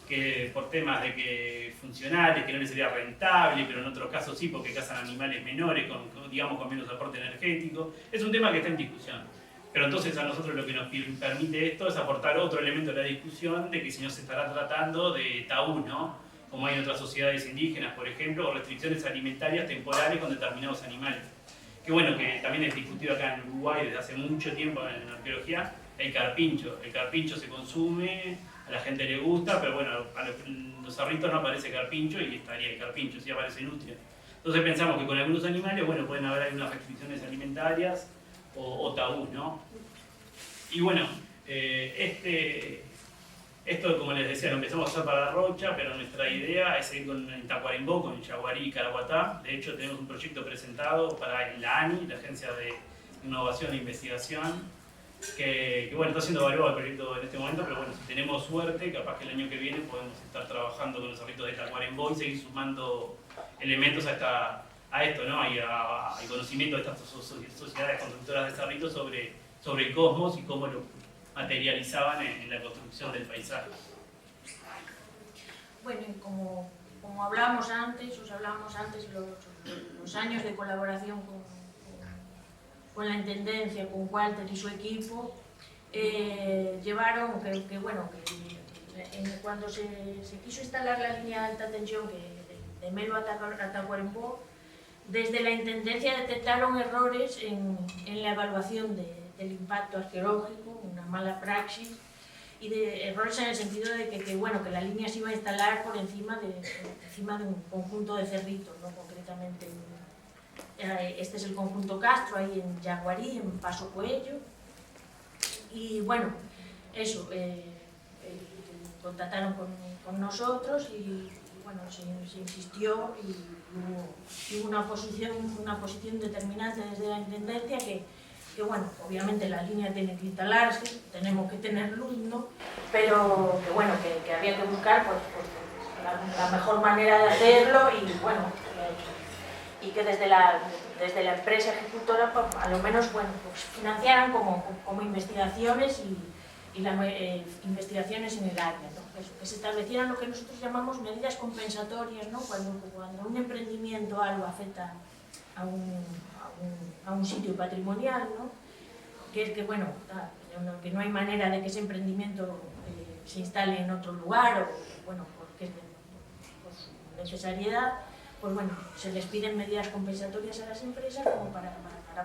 que por temas de que funcionales, que no les sería rentable, pero en otros casos sí porque cazan animales menores, digamos con menos aporte energético. Es un tema que está en discusión. Pero entonces a nosotros lo que nos permite esto es aportar otro elemento a la discusión de que si no se estará tratando de tabú, ¿no? Como hay en otras sociedades indígenas, por ejemplo, o restricciones alimentarias temporales con determinados animales. Que bueno, que también es discutido acá en Uruguay desde hace mucho tiempo en arqueología, el carpincho. El carpincho se consume, a la gente le gusta, pero bueno, a los cerritos no aparece carpincho y estaría el carpincho, sí aparece nutria. Entonces pensamos que con algunos animales, bueno, pueden haber algunas restricciones alimentarias o tabú, ¿no? Y bueno, esto, como les decía, lo empezamos a hacer para Rocha, pero nuestra idea es seguir en Tacuarembó, con Yaguarí y Caraguatá. De hecho, tenemos un proyecto presentado para la ANI, la Agencia de Innovación e Investigación, que bueno, está siendo evaluado el proyecto en este momento, pero bueno, si tenemos suerte, capaz que el año que viene podemos estar trabajando con los cerritos de Tacuarembó y seguir sumando elementos a esto, ¿no? Y al conocimiento de estas sociedades constructoras de cerritos sobre el cosmos y cómo lo materializaban en la construcción del paisaje. Bueno, y como hablábamos antes, los años de colaboración con la Intendencia, con Walter y su equipo, llevaron que cuando se quiso instalar la línea de alta tensión de Melo a Tacuarembó, desde la Intendencia detectaron errores en la evaluación del impacto arqueológico, una mala praxis, y de errores en el sentido de que la línea se iba a instalar por encima de un conjunto de cerritos, ¿no? Concretamente este es el conjunto Castro, ahí en Yaguarí, en Paso Coello, y bueno, eso, contactaron con nosotros y bueno, se insistió y hubo una posición determinante desde la Intendencia que bueno, obviamente la línea tiene que instalarse, tenemos que tener luz, ¿no? Pero que bueno, que había que buscar pues, la mejor manera de hacerlo y bueno, y que desde la empresa ejecutora pues, a lo menos bueno, pues, financiaran como investigaciones investigaciones en el área, ¿no? Eso, que se establecieran lo que nosotros llamamos medidas compensatorias, ¿no? Cuando un emprendimiento algo afecta a un sitio patrimonial, ¿no? Que es que, bueno, que no hay manera de que ese emprendimiento se instale en otro lugar o, bueno, porque por su necesariedad, pues bueno, se les piden medidas compensatorias a las empresas como para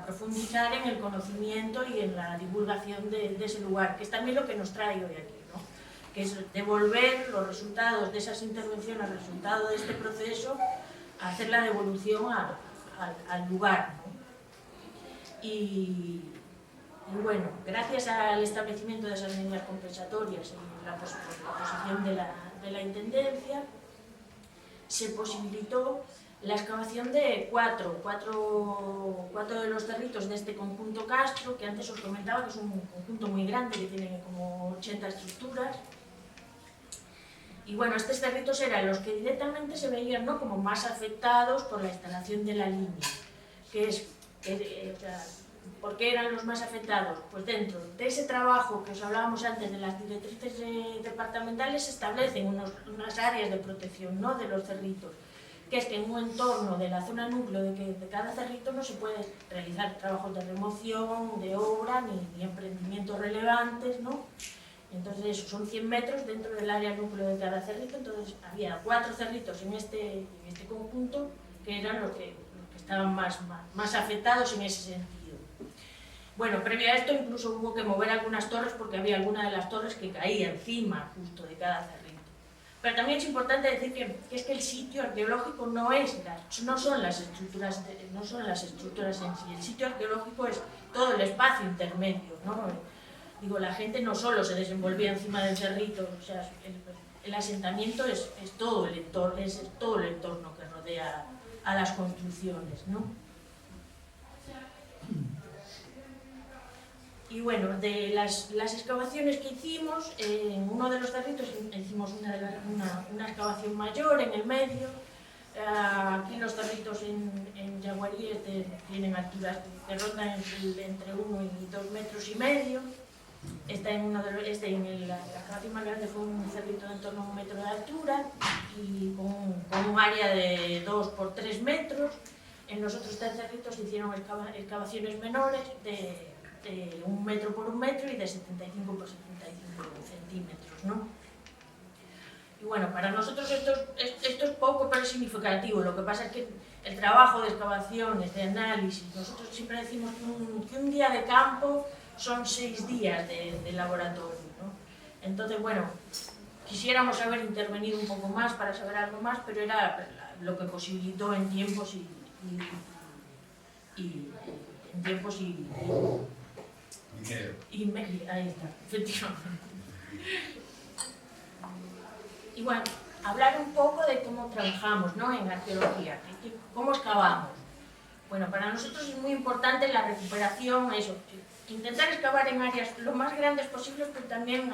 profundizar en el conocimiento y en la divulgación de ese lugar, que es también lo que nos trae hoy aquí, ¿no? Que es devolver los resultados de esas intervenciones, el resultado de este proceso, hacer la devolución al lugar, ¿no? Y bueno, gracias al establecimiento de esas medidas compensatorias y la posición de la Intendencia, se posibilitó la excavación de cuatro de los cerritos de este conjunto Castro, que antes os comentaba que es un conjunto muy grande, que tiene como 80 estructuras. Y bueno, estos cerritos eran los que directamente se veían, ¿no?, como más afectados por la instalación de la línea. ¿Por qué eran los más afectados? Pues dentro de ese trabajo que os hablábamos antes de las directrices departamentales se establecen unas áreas de protección, ¿no?, de los cerritos, que es que en un entorno de la zona núcleo de cada cerrito no se puede realizar trabajos de remoción, de obra, ni emprendimientos relevantes, ¿no? Entonces eso, son 100 metros dentro del área núcleo de cada cerrito, entonces había 4 cerritos en este conjunto que eran los que estaban más afectados en ese sentido. Bueno, previo a esto incluso hubo que mover algunas torres porque había alguna de las torres que caía encima justo de cada cerrito. Pero también es importante decir que es que el sitio arqueológico no son las estructuras en sí. El sitio arqueológico es todo el espacio intermedio, ¿no? Digo, la gente no solo se desenvolvía encima del cerrito, o sea, el asentamiento es todo el entorno que rodea a las construcciones, ¿no? Y bueno, de las excavaciones que hicimos, en uno de los cerritos hicimos una excavación mayor en el medio. Aquí los cerritos en Yaguarí tienen alturas que rondan entre 1 y 2,5 metros. La excavación más grande fue un cerrito de en torno a 1 metro de altura y con un área de 2 por 3 metros. En los otros 3 cerritos se hicieron excavaciones menores de 1 metro por 1 metro y de 75 por 75 centímetros, ¿no? Y bueno, para nosotros esto es poco pero significativo. Lo que pasa es que el trabajo de excavaciones, de análisis, nosotros siempre decimos que un día de campo son 6 días de laboratorio, ¿no? Entonces, bueno, quisiéramos haber intervenido un poco más para saber algo más, pero era lo que posibilitó en tiempos y ahí está, efectivamente. Y bueno, hablar un poco de cómo trabajamos, ¿no?, en arqueología, cómo excavamos. Bueno, para nosotros es muy importante la recuperación, intentar excavar en áreas lo más grandes posibles, pero también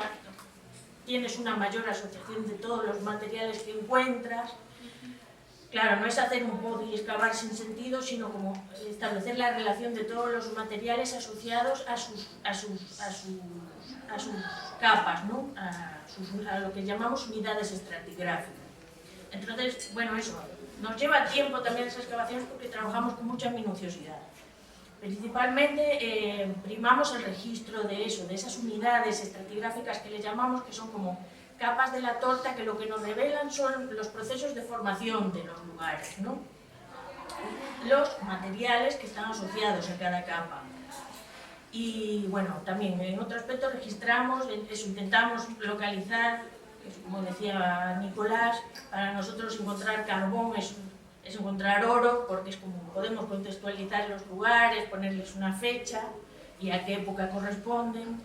tienes una mayor asociación de todos los materiales que encuentras. Claro, no es hacer un pozo y excavar sin sentido, sino como establecer la relación de todos los materiales asociados a sus capas, ¿no?, a lo que llamamos unidades estratigráficas. Entonces, bueno, eso nos lleva tiempo también esas excavaciones porque trabajamos con mucha minuciosidad. Principalmente primamos el registro de esas unidades estratigráficas que le llamamos, que son como capas de la torta que lo que nos revelan son los procesos de formación de los lugares, ¿no?, los materiales que están asociados a cada capa. Y bueno, también en otro aspecto registramos, intentamos localizar, como decía Nicolás, para nosotros encontrar carbón es encontrar oro, porque es como podemos contextualizar los lugares, ponerles una fecha y a qué época corresponden.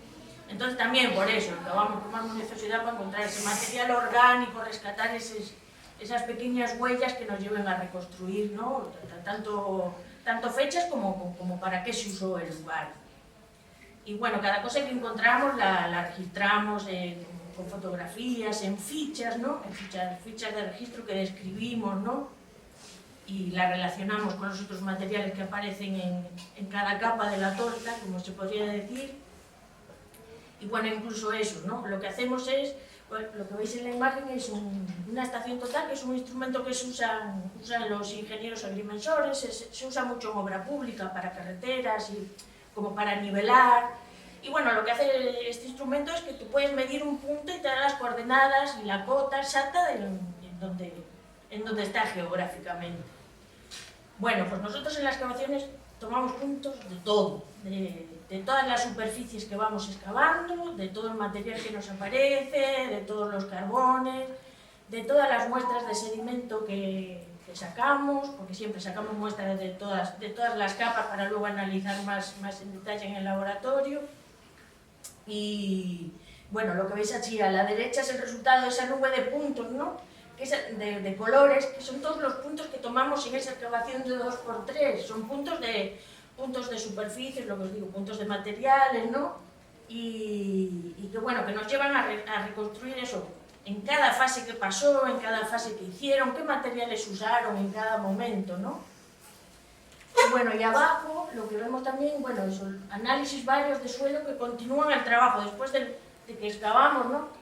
Entonces también por eso acabamos con más necesidad para encontrar ese material orgánico, rescatar esas pequeñas huellas que nos lleven a reconstruir, ¿no?, tanto fechas como para qué se usó el lugar. Y bueno, cada cosa que encontramos la registramos con fotografías, en fichas, ¿no?, en fichas de registro que describimos, ¿no?, y la relacionamos con los otros materiales que aparecen en cada capa de la torta, como se podría decir. Y bueno, incluso eso, ¿no?, lo que hacemos es, pues, lo que veis en la imagen es una estación total, que es un instrumento que usan los ingenieros agrimensores, se usa mucho en obra pública, para carreteras y como para nivelar. Y bueno, lo que hace este instrumento es que tú puedes medir un punto y te da las coordenadas y la cota exacta en donde está geográficamente. Bueno, pues nosotros en las excavaciones tomamos puntos de todo, de todas las superficies que vamos excavando, de todo el material que nos aparece, de todos los carbones, de todas las muestras de sedimento que sacamos, porque siempre sacamos muestras de todas las capas para luego analizar más en detalle en el laboratorio. Y bueno, lo que veis aquí a la derecha es el resultado de esa nube de puntos, ¿no?, que es de colores, que son todos los puntos que tomamos en esa excavación de 2×3, son puntos de superficies, lo que os digo, puntos de materiales, ¿no? Y que bueno, que nos llevan a reconstruir eso, en cada fase que pasó, en cada fase que hicieron, qué materiales usaron en cada momento, ¿no? Y bueno, y abajo lo que vemos también, bueno, eso, análisis varios de suelo que continúan el trabajo después de que excavamos, ¿no?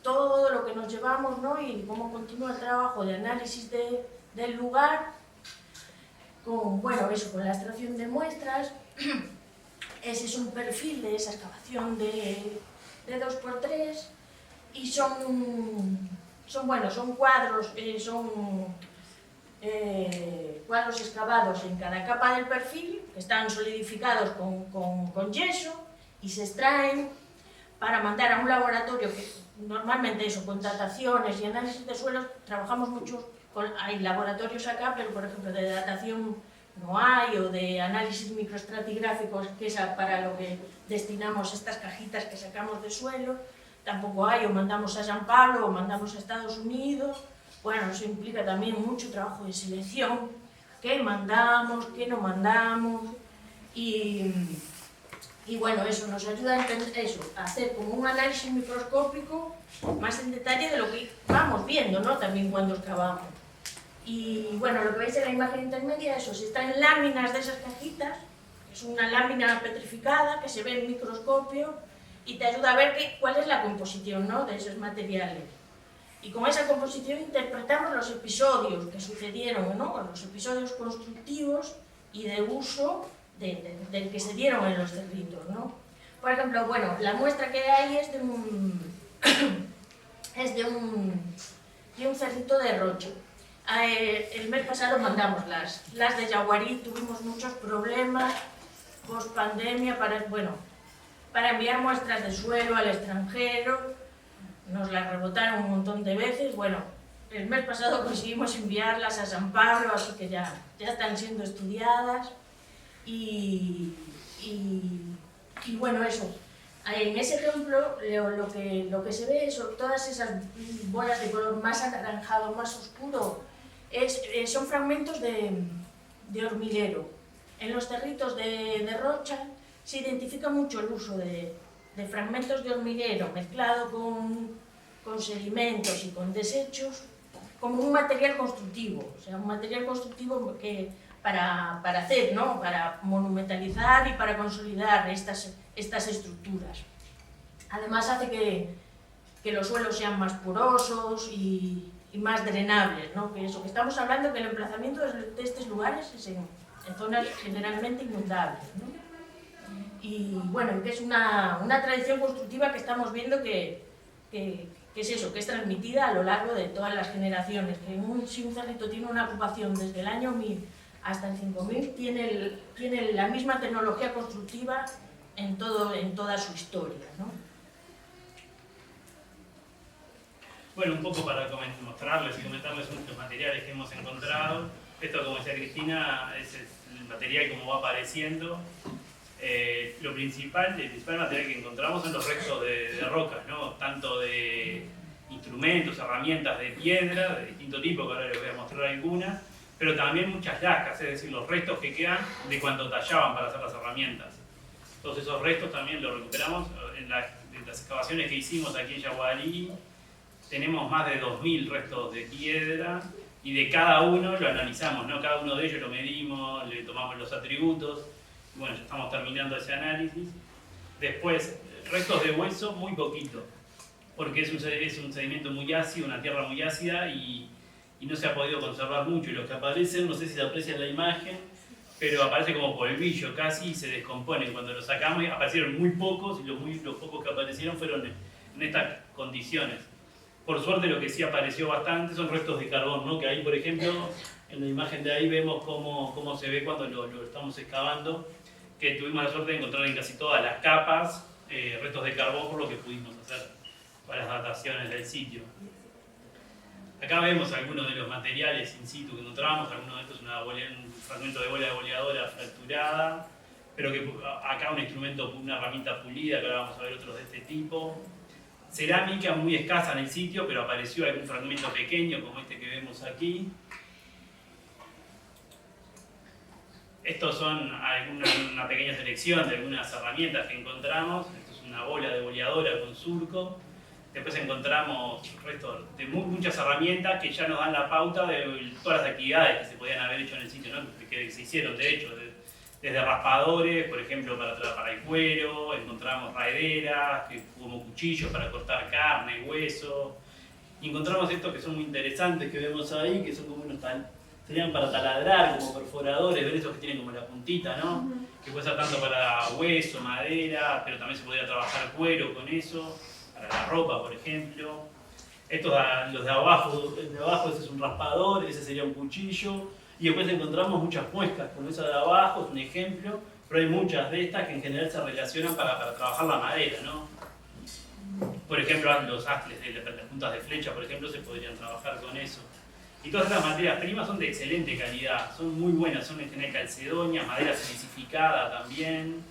Todo lo que nos llevamos, ¿no? Y cómo continúa el trabajo de análisis del lugar, con, bueno, eso, con la extracción de muestras. Ese es un perfil de esa excavación de 2×3 y son cuadros, cuadros excavados en cada capa del perfil, que están solidificados con yeso y se extraen para mandar a un laboratorio que normalmente eso, con dataciones y análisis de suelos, trabajamos mucho, hay laboratorios acá, pero por ejemplo de datación no hay, o de análisis microestratigráficos, que es para lo que destinamos estas cajitas que sacamos de suelo, tampoco hay, o mandamos a San Pablo, o mandamos a Estados Unidos. Bueno, eso implica también mucho trabajo de selección, qué mandamos, qué no mandamos, y bueno, eso nos ayuda a entender eso, a hacer como un análisis microscópico más en detalle de lo que vamos viendo, ¿no? También cuando excavamos. Y bueno, lo que veis en la imagen intermedia, eso, si está en láminas de esas cajitas, es una lámina petrificada que se ve en microscopio y te ayuda a ver cuál es la composición, ¿no? De esos materiales. Y con esa composición interpretamos los episodios que sucedieron, ¿no? Los episodios constructivos y de uso del que se dieron en los cerritos, ¿no? Por ejemplo, bueno, la muestra que hay es de un cerrito de Rocho. El mes pasado mandamos las de Yaguarí, tuvimos muchos problemas post pandemia para enviar muestras de suelo al extranjero, nos las rebotaron un montón de veces. Bueno, el mes pasado conseguimos enviarlas a San Pablo, así que ya están siendo estudiadas y bueno, eso. En ese ejemplo lo que se ve son todas esas bolas de color más anaranjado, más oscuro, son fragmentos de hormiguero. En los cerritos de Rocha se identifica mucho el uso de fragmentos de hormiguero mezclado con sedimentos y con desechos como un material constructivo, o sea, un material constructivo que para hacer, ¿no? Para monumentalizar y para consolidar estas estructuras. Además hace que los suelos sean más porosos y más drenables, ¿no? Que estamos hablando que el emplazamiento de estos lugares es en zonas generalmente inundables, ¿no? Y bueno, que es una tradición constructiva que estamos viendo que es eso, que es transmitida a lo largo de todas las generaciones, que si un cerrito tiene una ocupación desde el año 1000 hasta el 5000, tiene la misma tecnología constructiva en toda su historia, ¿no? Bueno, un poco para mostrarles y comentarles los materiales que hemos encontrado. Esto, como decía Cristina, es el material como va apareciendo. El principal material que encontramos son los restos de rocas, ¿no? Tanto de instrumentos, herramientas de piedra, de distinto tipo, que ahora les voy a mostrar algunas, pero también muchas lascas, es decir, los restos que quedan de cuando tallaban para hacer las herramientas. Todos esos restos también los recuperamos en las excavaciones que hicimos aquí en Yaguarí. Tenemos más de 2000 restos de piedra y de cada uno lo analizamos, ¿no? Cada uno de ellos lo medimos, le tomamos los atributos. Bueno, ya estamos terminando ese análisis. Después, restos de hueso, muy poquito, porque es un sedimento muy ácido, una tierra muy ácida y no se ha podido conservar mucho. Y los que aparecen, no sé si se aprecia en la imagen, pero aparece como polvillo casi y se descomponen. Cuando los sacamos aparecieron muy pocos y los pocos que aparecieron fueron en estas condiciones. Por suerte lo que sí apareció bastante son restos de carbón, ¿no? Que ahí, por ejemplo, en la imagen de ahí vemos cómo se ve cuando lo estamos excavando, que tuvimos la suerte de encontrar en casi todas las capas restos de carbón, por lo que pudimos hacer para las dataciones del sitio. Acá vemos algunos de los materiales in situ que encontramos, algunos de estos es un fragmento de bola de boleadora fracturada, pero que acá un instrumento, una herramienta pulida, que ahora vamos a ver otros de este tipo. cerámica muy escasa en el sitio, pero apareció algún fragmento pequeño como este que vemos aquí. Estos son una pequeña selección de algunas herramientas que encontramos. Esto es una bola de boleadora con surco. Después encontramos restos de muchas herramientas que ya nos dan la pauta de todas las actividades que se podían haber hecho en el sitio, ¿no? Que se hicieron, de hecho, desde raspadores, por ejemplo, para el cuero, encontramos raederas, como cuchillos para cortar carne, hueso. Y encontramos estos que son muy interesantes que vemos ahí, que son como unos serían para taladrar, como perforadores, ver esos que tienen como la puntita, ¿no? Que puede ser tanto para hueso, madera, pero también se podría trabajar cuero con eso, para la ropa, por ejemplo. Estos, los de abajo, ese es un raspador, ese sería un cuchillo. Y después encontramos muchas muescas, como esa de abajo, es un ejemplo, pero hay muchas de estas que en general se relacionan para trabajar la madera, ¿no? Por ejemplo, los astres de las puntas de flecha, por ejemplo, se podrían trabajar con eso. Y todas estas materias primas son de excelente calidad, son muy buenas, son en general calcedonia, madera silicificada también,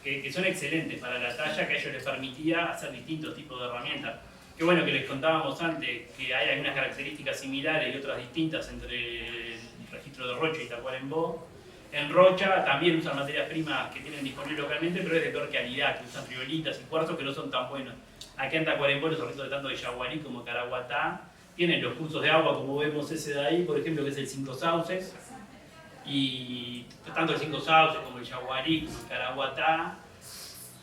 que son excelentes para la talla, que a ellos les permitía hacer distintos tipos de herramientas. Qué bueno que les contábamos antes que hay algunas características similares y otras distintas entre el registro de Rocha y Tacuarembó. En Rocha también usan materias primas que tienen disponibles localmente, pero es de peor calidad, que usan riolitas y cuarzos que no son tan buenos. Acá en Tacuarembó los restos de tanto de Yaguarí como Caraguatá tienen los cursos de agua, como vemos ese de ahí, por ejemplo, que es el 5 Sauces, y tanto el 5 Sauces como el Yaguarí, como el Caraguatá,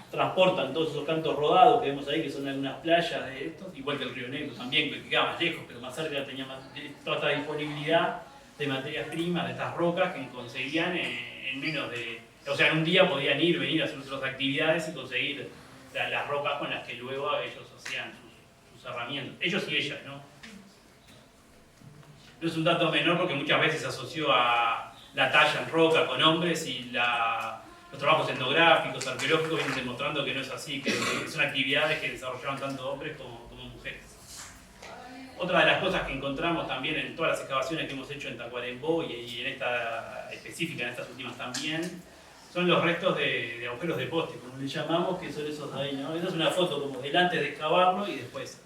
transportan todos esos cantos rodados que vemos ahí, que son algunas playas de estos, igual que el Río Negro también, que quedaba más lejos, pero más cerca tenía toda esta disponibilidad de materias primas, de estas rocas que conseguían en menos de... O sea, en un día podían venir a hacer otras actividades y conseguir las rocas con las que luego ellos hacían sus herramientas. Ellos y ellas, ¿no? No es un dato menor porque muchas veces se asoció a la talla en roca con hombres y los trabajos etnográficos, arqueológicos vienen demostrando que no es así, que son actividades que desarrollaban tanto hombres como mujeres. Otra de las cosas que encontramos también en todas las excavaciones que hemos hecho en Tacuarembó y en esta específica, en estas últimas también, son los restos de agujeros de poste, como les llamamos, que son esos de ahí, ¿no? Esa es una foto como del antes de excavarlo y después.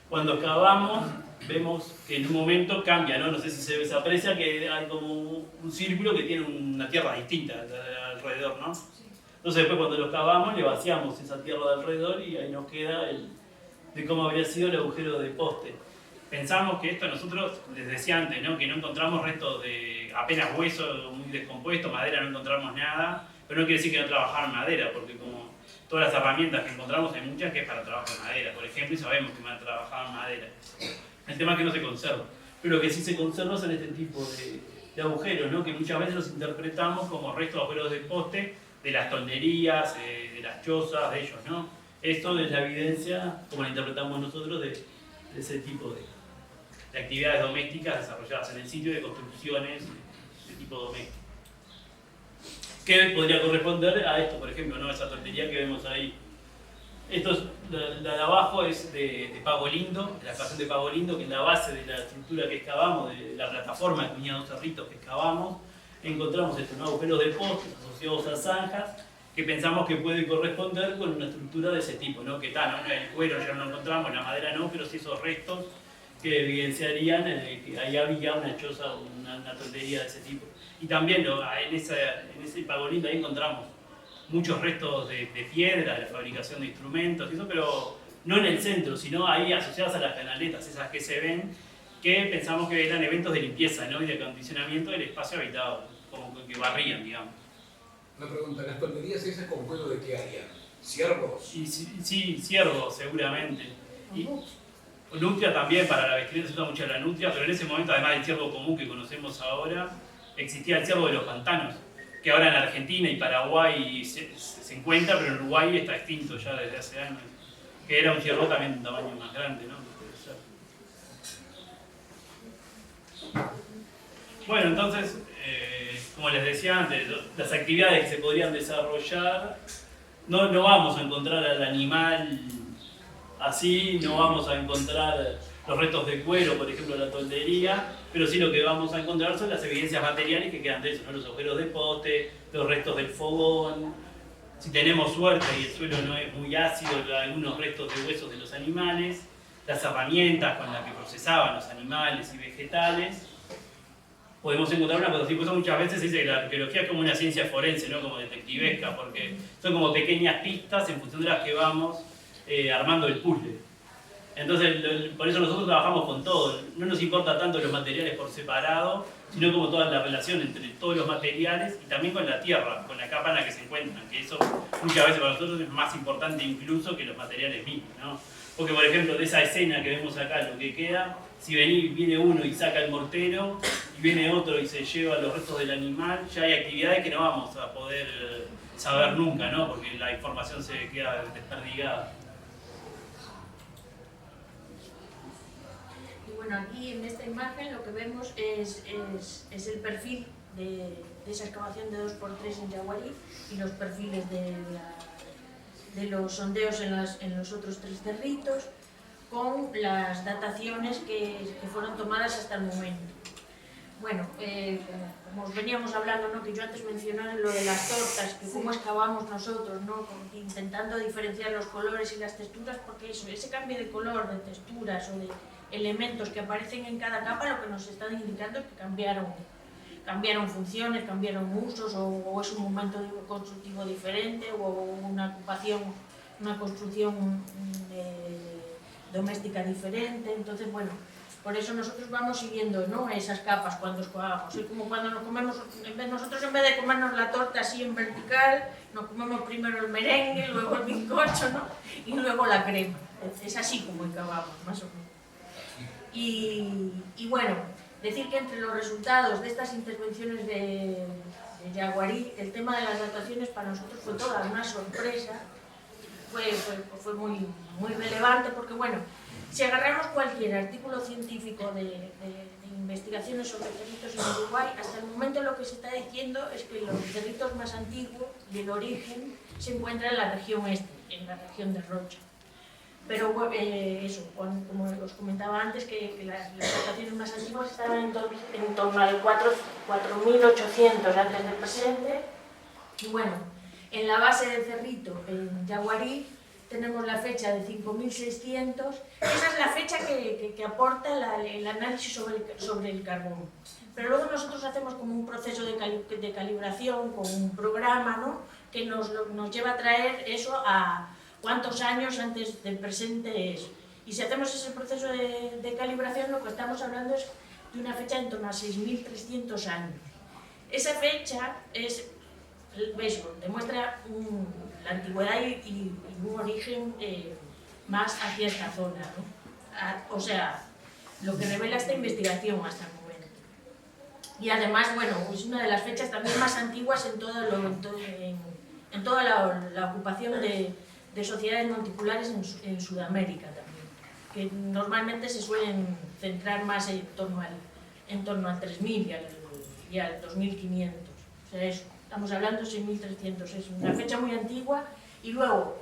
Cuando excavamos, vemos que en un momento cambia, ¿no? No sé si se aprecia que hay como un círculo que tiene una tierra distinta alrededor, ¿no? Entonces después cuando lo excavamos le vaciamos esa tierra de alrededor y ahí nos queda de cómo habría sido el agujero de poste. Pensamos que esto nosotros, les decía antes, ¿no? Que no encontramos restos de apenas hueso muy descompuesto, madera no encontramos nada, pero no quiere decir que no trabajaran madera, porque como todas las herramientas que encontramos hay muchas que es para trabajar madera, por ejemplo, y sabemos que trabajaban madera. El tema es que no se conserva, pero lo que sí se conserva son este tipo de agujeros, ¿no? Que muchas veces los interpretamos como restos de agujeros de poste de las tolderías, de las chozas, de ellos, ¿no? Esto es la evidencia, como la interpretamos nosotros, de ese tipo de actividades domésticas desarrolladas en el sitio, de construcciones de tipo doméstico. ¿Qué podría corresponder a esto, por ejemplo, ¿no? Esa toldería que vemos ahí? La de abajo es de Pago Lindo, de la estación de Pago Lindo, que en la base de la estructura que excavamos, de la plataforma que tenía dos cerritos que excavamos, encontramos estos, ¿no? Agujeros de postes asociados a zanjas, que pensamos que puede corresponder con una estructura de ese tipo, ¿no? Que tal, ¿no? El cuero ya no lo encontramos, la madera no, pero sí esos restos que evidenciarían que ahí había una choza o una toldería de ese tipo. Y también en ese Pago Lindo ahí encontramos muchos restos de piedra, de la fabricación de instrumentos y eso, pero no en el centro, sino ahí asociadas a las canaletas, esas que se ven, que pensamos que eran eventos de limpieza, ¿no? Y de acondicionamiento del espacio habitado, como que barrían, digamos. Una pregunta, ¿las tolderías esas con cuero de qué harían? ¿Ciervos? Sí, ciervos, seguramente. Y nutria también, para la vestimenta se usa mucho la nutria, pero en ese momento, además del ciervo común que conocemos ahora, existía el ciervo de los pantanos, que ahora en Argentina y Paraguay se encuentra, pero en Uruguay está extinto ya desde hace años, que era un ciervo también de un tamaño más grande, ¿no? Bueno, entonces, como les decía antes, las actividades que se podrían desarrollar, no vamos a encontrar al animal así, no vamos a encontrar los restos de cuero, por ejemplo, la toldería, pero sí lo que vamos a encontrar son las evidencias materiales que quedan de eso, ¿no? Los agujeros de poste, los restos del fogón, si tenemos suerte y el suelo no es muy ácido, algunos restos de huesos de los animales, las herramientas con las que procesaban los animales y vegetales. Podemos encontrar una cosa así, por eso muchas veces se dice que la arqueología es como una ciencia forense, ¿no? Como detectivesca, porque son como pequeñas pistas en función de las que vamos armando el puzzle. Entonces, por eso nosotros trabajamos con todo. No nos importa tanto los materiales por separado, sino como toda la relación entre todos los materiales y también con la tierra, con la capa en la que se encuentran, que eso muchas veces para nosotros es más importante incluso que los materiales mismos, ¿no? Porque, por ejemplo, de esa escena que vemos acá, lo que queda, si viene uno y saca el mortero, y viene otro y se lleva los restos del animal, ya hay actividades que no vamos a poder saber nunca, ¿no? Porque la información se queda desperdigada. Y bueno, aquí en esta imagen lo que vemos es el perfil de esa excavación de 2×3 en Yaguarí y los perfiles de los sondeos en los otros 3 cerritos, con las dataciones que fueron tomadas hasta el momento. Bueno, como os veníamos hablando, ¿no? Que yo antes mencionaba lo de las tortas, que cómo excavamos nosotros, ¿no? Intentando diferenciar los colores y las texturas, porque ese cambio de color, de texturas o de elementos que aparecen en cada capa, lo que nos están indicando es que cambiaron funciones, cambiaron usos, o es un momento constructivo diferente, o una ocupación, una construcción doméstica diferente. Entonces, bueno, por eso nosotros vamos siguiendo, ¿no? Esas capas cuando excavamos. Es como cuando nos comemos, nosotros en vez de comernos la torta así en vertical, nos comemos primero el merengue, luego el bizcocho, ¿no? Y luego la crema. Es así como excavamos, más o menos. Y bueno, decir que entre los resultados de estas intervenciones de Yaguarí, el tema de las dataciones para nosotros fue toda una sorpresa, fue muy relevante, porque bueno, si agarramos cualquier artículo científico de investigaciones sobre cerritos en Uruguay, hasta el momento lo que se está diciendo es que los cerritos más antiguos del origen se encuentran en la región este, en la región de Rocha. Pero eso, como os comentaba antes, que las dataciones más antiguas estaban en torno al 4.800 antes del presente. Y bueno, en la base del cerrito, en Yaguarí, tenemos la fecha de 5.600. Esa es la fecha que aporta el análisis sobre el carbón. Pero luego nosotros hacemos como un proceso de calibración con un programa, ¿no? Que nos lleva a traer eso a cuántos años antes del presente es. Y si hacemos ese proceso de calibración, lo que estamos hablando es de una fecha en torno a 6.300 años. Esa fecha demuestra la antigüedad y un origen más hacia esta zona, ¿no? O sea, lo que revela esta investigación hasta el momento. Y además, bueno, es una de las fechas también más antiguas en toda la ocupación de sociedades monticulares en Sudamérica también, que normalmente se suelen centrar más en torno al 3000 y al 2500. O sea, eso, estamos hablando de 6300, es una fecha muy antigua. Y luego,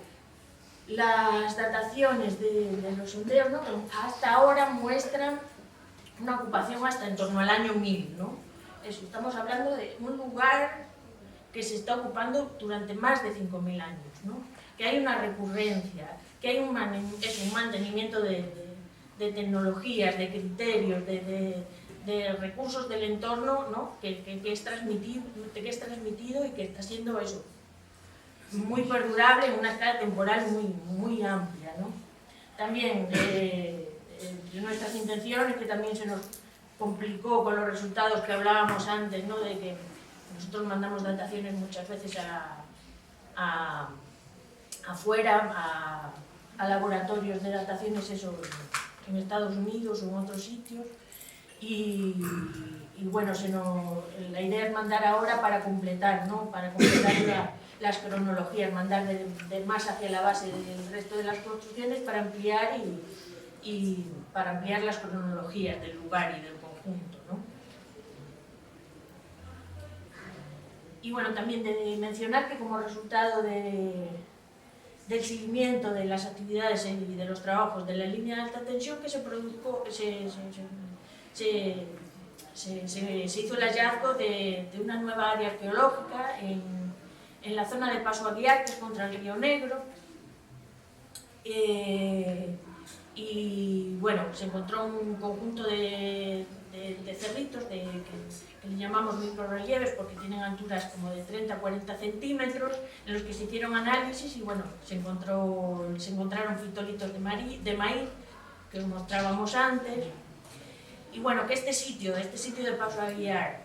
las dataciones de los sondeos, ¿no? Hasta ahora muestran una ocupación hasta en torno al año 1000, ¿no? Eso, estamos hablando de un lugar que se está ocupando durante más de 5000 años, ¿no? Que hay una recurrencia, que hay un mantenimiento de tecnologías, de criterios, de recursos del entorno, ¿no? que es transmitido y que está siendo eso, muy perdurable en una escala temporal muy amplia, ¿no? También nuestras intenciones, que también se nos complicó con los resultados que hablábamos antes, ¿no? De que nosotros mandamos dataciones muchas veces afuera, a laboratorios de dataciones, eso, en Estados Unidos o en otros sitios, y bueno, la idea es mandar ahora para completar, ¿no? Para completar las cronologías, mandar de más hacia la base del resto de las construcciones para ampliar y para ampliar las cronologías del lugar y del conjunto, ¿no? Y bueno, también de mencionar que como resultado del seguimiento de las actividades y de los trabajos de la línea de alta tensión, que se hizo el hallazgo de una nueva área arqueológica en la zona de Paso Aguiar, que es contra el Río Negro. Y bueno, se encontró un conjunto de cerritos que le llamamos microrrelieves porque tienen alturas como de 30 a 40 centímetros, en los que se hicieron análisis y bueno, se encontraron fitolitos de maíz que os mostrábamos antes. Y bueno, que este sitio de Paso Aguiar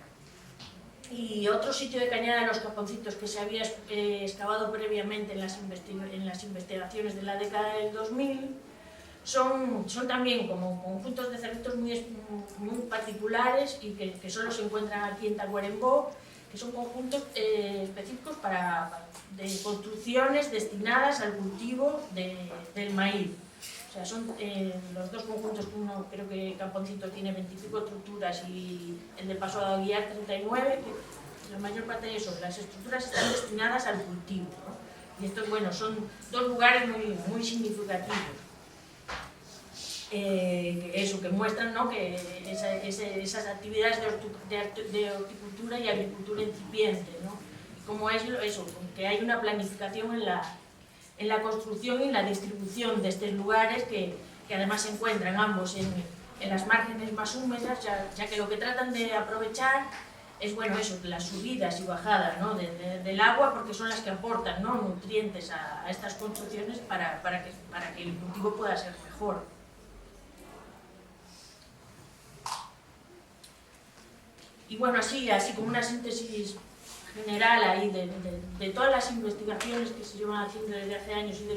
y otro sitio de Cañada de los Caponcitos que se había excavado previamente en las investigaciones de la década del 2000, son también como conjuntos de cerritos muy particulares y que solo se encuentran aquí en Tacuarembó, que son conjuntos específicos de construcciones destinadas al cultivo del maíz. O sea, son los dos conjuntos, uno creo que Caponcito tiene 25 estructuras y el de Paso Aguiar 39, que la mayor parte de eso, las estructuras están destinadas al cultivo, ¿no? Y estos, bueno, son dos lugares muy significativos. Que muestran, ¿no?, que esas actividades de horticultura y agricultura incipiente, ¿no? Como es eso, que hay una planificación en la construcción y en la distribución de estos lugares que además se encuentran ambos en las márgenes más húmedas, ya que lo que tratan de aprovechar es, bueno, eso, las subidas y bajadas, ¿no?, del agua, porque son las que aportan, ¿no?, nutrientes a estas construcciones para que el cultivo pueda ser mejor. Y bueno, así como una síntesis general ahí de todas las investigaciones que se llevan haciendo desde hace años y de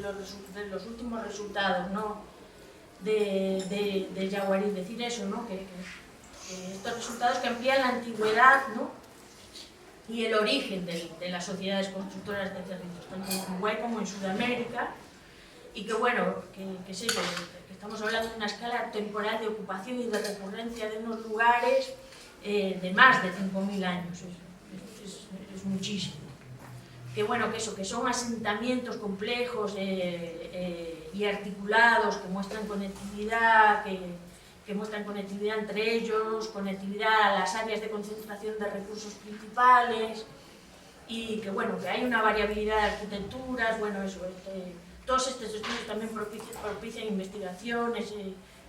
los últimos resultados, ¿no?, de Yaguarí, decir eso, ¿no?, que estos resultados que amplían la antigüedad, ¿no?, y el origen de las sociedades constructoras de cerritos, tanto en Uruguay como en Sudamérica, y que bueno, que estamos hablando de una escala temporal de ocupación y de recurrencia de unos lugares de más de 5.000 años, es muchísimo. Que bueno, que son asentamientos complejos y articulados que muestran conectividad, que muestran conectividad entre ellos, conectividad a las áreas de concentración de recursos principales, y que bueno, que hay una variabilidad de arquitecturas, bueno, todos estos estudios también propician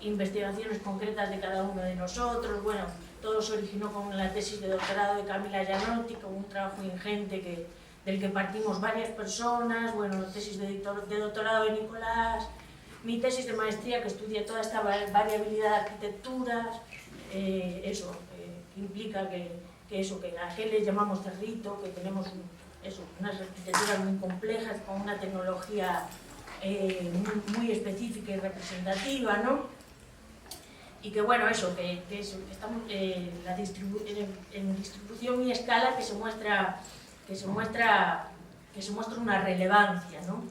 investigaciones concretas de cada uno de nosotros. Bueno, todo se originó con la tesis de doctorado de Camila Gianotti, con un trabajo ingente del que partimos varias personas, bueno, tesis de doctorado de Nicolás, mi tesis de maestría que estudia toda esta variabilidad de arquitecturas, que implica que a qué le llamamos cerrito, que tenemos unas arquitecturas muy complejas, con una tecnología muy específica y representativa, ¿no? Y que bueno, que estamos en distribución y escala que se muestra una relevancia, ¿no?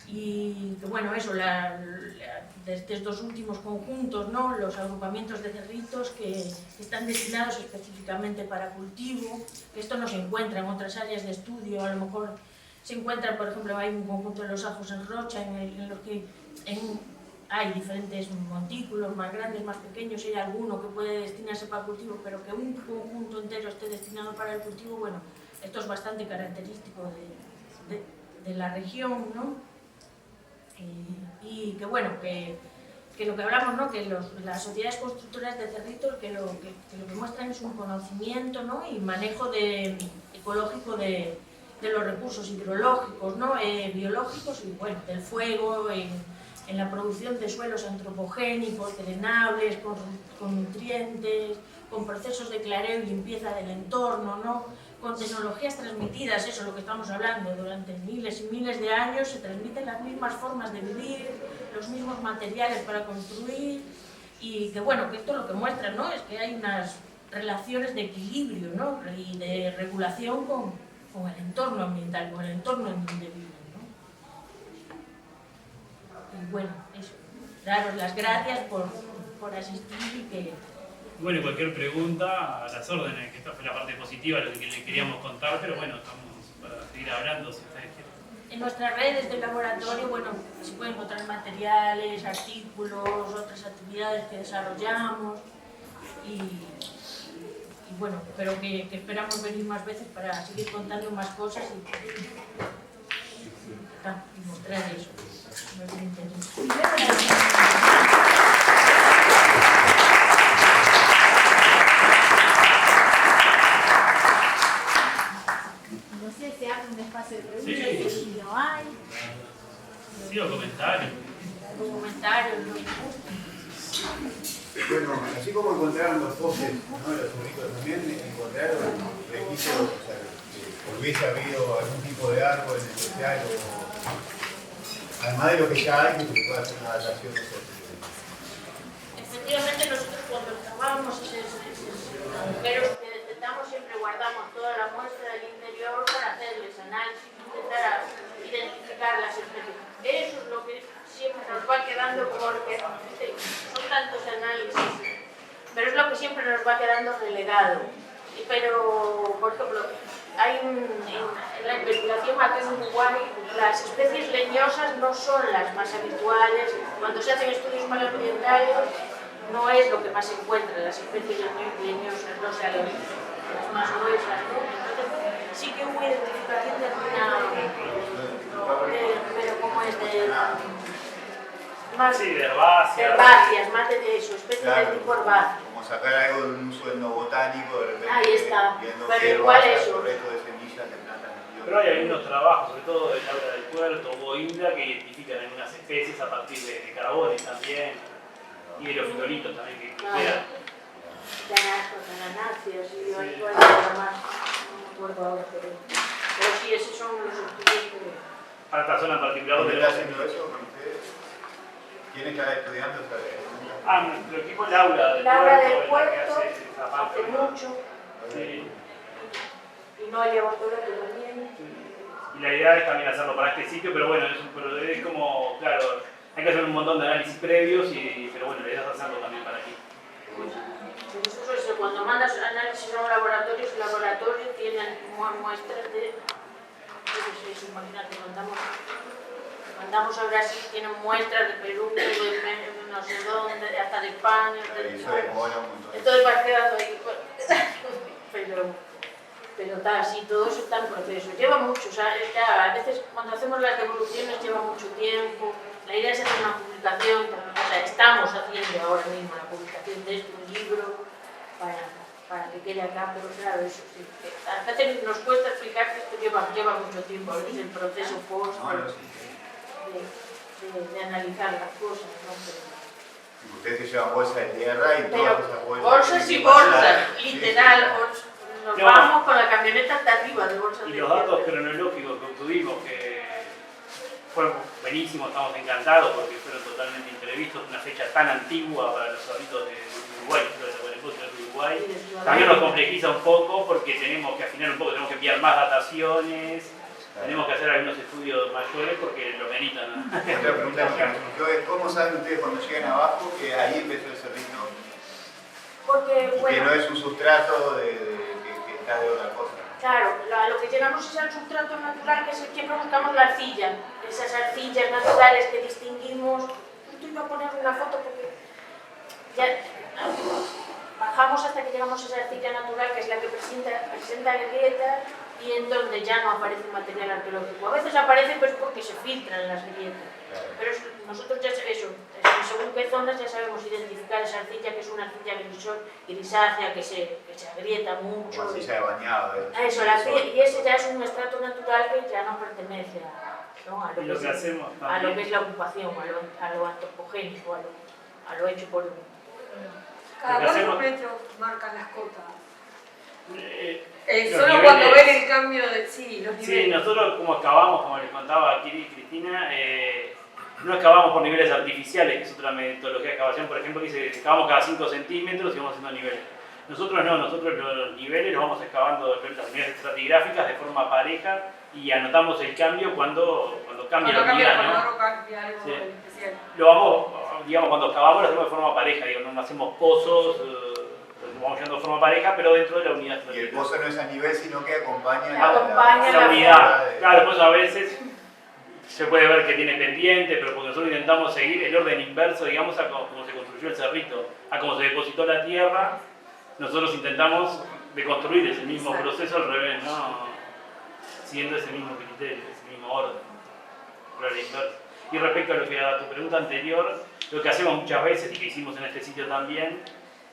Y que bueno, de estos últimos conjuntos, ¿no?, los agrupamientos de cerritos que están destinados específicamente para cultivo, que esto no se encuentra en otras áreas de estudio. A lo mejor se encuentra, por ejemplo, hay un conjunto de los ajos en Rocha en los que hay diferentes montículos más grandes, más pequeños, hay alguno que puede destinarse para cultivo, pero que un conjunto entero esté destinado para el cultivo, bueno, esto es bastante característico de la región, ¿no? Y que bueno, que lo que hablamos, ¿no?, que las sociedades constructoras de cerritos que lo que muestran es un conocimiento, ¿no?, y manejo ecológico de los recursos hidrológicos, ¿no?, biológicos y bueno, del fuego, en la producción de suelos antropogénicos, drenables, con nutrientes, con procesos de clareo y limpieza del entorno, ¿no?, con tecnologías transmitidas, eso es lo que estamos hablando, durante miles y miles de años se transmiten las mismas formas de vivir, los mismos materiales para construir, y que bueno, que esto lo que muestra, ¿no?, es que hay unas relaciones de equilibrio, ¿no?, y de regulación con el entorno ambiental, con el entorno en donde viven, ¿no? Y bueno, eso, daros las gracias por asistir y que... Bueno, cualquier pregunta, a las órdenes, que esta fue la parte positiva, lo que le queríamos contar, pero bueno, estamos para seguir hablando si ustedes quieren. En nuestras redes del laboratorio, bueno, se pueden encontrar materiales, artículos, otras actividades que desarrollamos y bueno, pero que esperamos venir más veces para seguir contando más cosas y mostrar eso. Nuestro interés. No sé, se abre un espacio de preguntas, Sí. si no hay. Sí, o comentarios. Comentarios, ¿no? Bueno, así como encontraron los postes, ¿no? Los públicos también encontraron registros, o sea, que hubiese habido algún tipo de árbol en especial, o, además de lo que ya hay, que se puede hacer una adaptación. Efectivamente, nosotros cuando grabamos esos agujeros que detectamos siempre guardamos toda la muestra del interior para hacerles análisis, intentar identificar las especies. Eso es lo que siempre nos va quedando porque son tantos análisis, pero es lo que siempre nos va quedando relegado. Pero, por ejemplo, hay en la investigación aquí en Uruguay, las especies leñosas no son las más habituales. Cuando se hacen estudios paleoambientales, no es lo que más se encuentra, las especies leñosas, no sé, las más gruesas, ¿no? Entonces, sí que hubo identificación de alguna, pero como es de más Sí, de herbáceas. herbáceas, más de eso, especies Claro, de tipo herbáceo. como sacar algo de un uso etnobotánico, de repente Ahí está, viendo pero que igual herbáceas, eso. el resto de semillas de plantas. Pero hay algunos trabajos, sobre todo de Laura del Puerto o Inda, que identifican algunas especies a partir de carbones también y de los fitolitos también que quedan. Cananáceas y igual nada más, no me acuerdo ahora, pero sí, esos son los estudios que... Para esta zona en particular. ¿Dónde donde está haciendo eso con ustedes? ¿Quién está estudiando esa? nuestro equipo Laura del Laura del Puerto, es la que Puerto, hace esa parte. hace mucho, Sí. y Noelia Bortoleto también. Y la idea es también hacerlo para este sitio, pero bueno, es como, claro, hay que hacer un montón de análisis previos, pero bueno, la idea es hacerlo también para aquí. Nosotros cuando mandas análisis a un laboratorio, el laboratorio tiene muestras de, imagínate, mandamos a Brasil, tienen muestras de Perú, de no sé dónde, hasta de España. Y eso demora un montón. Entonces vas quedando ahí, pero está así, todo eso está en proceso. Lleva mucho, o sea, a veces cuando hacemos las devoluciones lleva mucho tiempo. La idea es hacer una publicación, o sea, estamos haciendo ahora mismo la publicación de esto, un libro, para que quede acá, pero claro, eso sí. A veces nos cuesta explicar que esto lleva mucho tiempo, a veces el proceso post de analizar las cosas, ¿no? Ustedes se llevan bolsas de tierra y Pero todas esas bolsas. bolsas y tienen que pasar. bolsas, Sí, literal, sí. bolsas. Nos No. vamos con la camioneta hasta arriba de bolsas Y de los tierra. datos cronológicos que obtuvimos, que fueron buenísimos, estamos encantados porque fueron totalmente imprevistos, una fecha tan antigua para los zorritos de Uruguay, de Uruguay. También nos complejiza un poco porque tenemos que afinar un poco, tenemos que enviar más dataciones, tenemos que hacer algunos estudios mayores porque lo meritan. Otra pregunta que me surgió es, ¿cómo saben ustedes cuando llegan abajo que ahí empezó el cerrito? Porque, Y que bueno, no es un sustrato que está de otra cosa. claro, a lo que llegamos es al sustrato natural, que es el que buscamos la arcilla. Esas arcillas naturales que distinguimos. Esto iba a poner una foto porque ya bajamos hasta que llegamos a esa arcilla natural, que es la que presenta grietas y en donde ya no aparece material arqueológico. A veces aparece pues porque se filtran las grietas. Pero nosotros ya según qué zonas ya sabemos identificar esa arcilla, que es una arcilla grisácea que se agrieta mucho. Como arcilla de bañado. Eso, y ese ya es un estrato natural que ya no pertenece a Y lo que hacemos a lo también. que es la ocupación, a lo antropogénico, a lo hecho por el hombre. ¿Cada Lo que cuántos hacemos- metros marcan las cotas? Los Solo cuando niveles- ven el cambio de... Sí, los Sí, niveles. nosotros como excavamos, como les contaba aquí Cristina, no excavamos por niveles artificiales, que es otra metodología de excavación, por ejemplo, que dice que excavamos cada 5 centímetros y vamos haciendo niveles. Nosotros no, nosotros los niveles los vamos excavando, las unidades estratigráficas de forma pareja y anotamos el cambio cuando cambia la unidad, ¿no? Cuando cambia algo Sí. especial. Lo vamos, digamos, cuando excavamos lo hacemos de forma pareja, digamos, no hacemos pozos, lo vamos llevando de forma pareja, pero dentro de la unidad Y el estratigráfica. pozo no es a nivel, sino que acompaña Acompaña La la unidad, claro, pues a veces se puede ver que tiene pendiente, pero porque nosotros intentamos seguir el orden inverso, digamos, a cómo se construyó el cerrito, a cómo se depositó la tierra, nosotros intentamos de construir ese mismo proceso al revés, ¿no? Siguiendo ese mismo criterio, ese mismo orden, pero a la inversa. Y respecto a lo que a tu pregunta anterior, lo que hacemos muchas veces y que hicimos en este sitio también,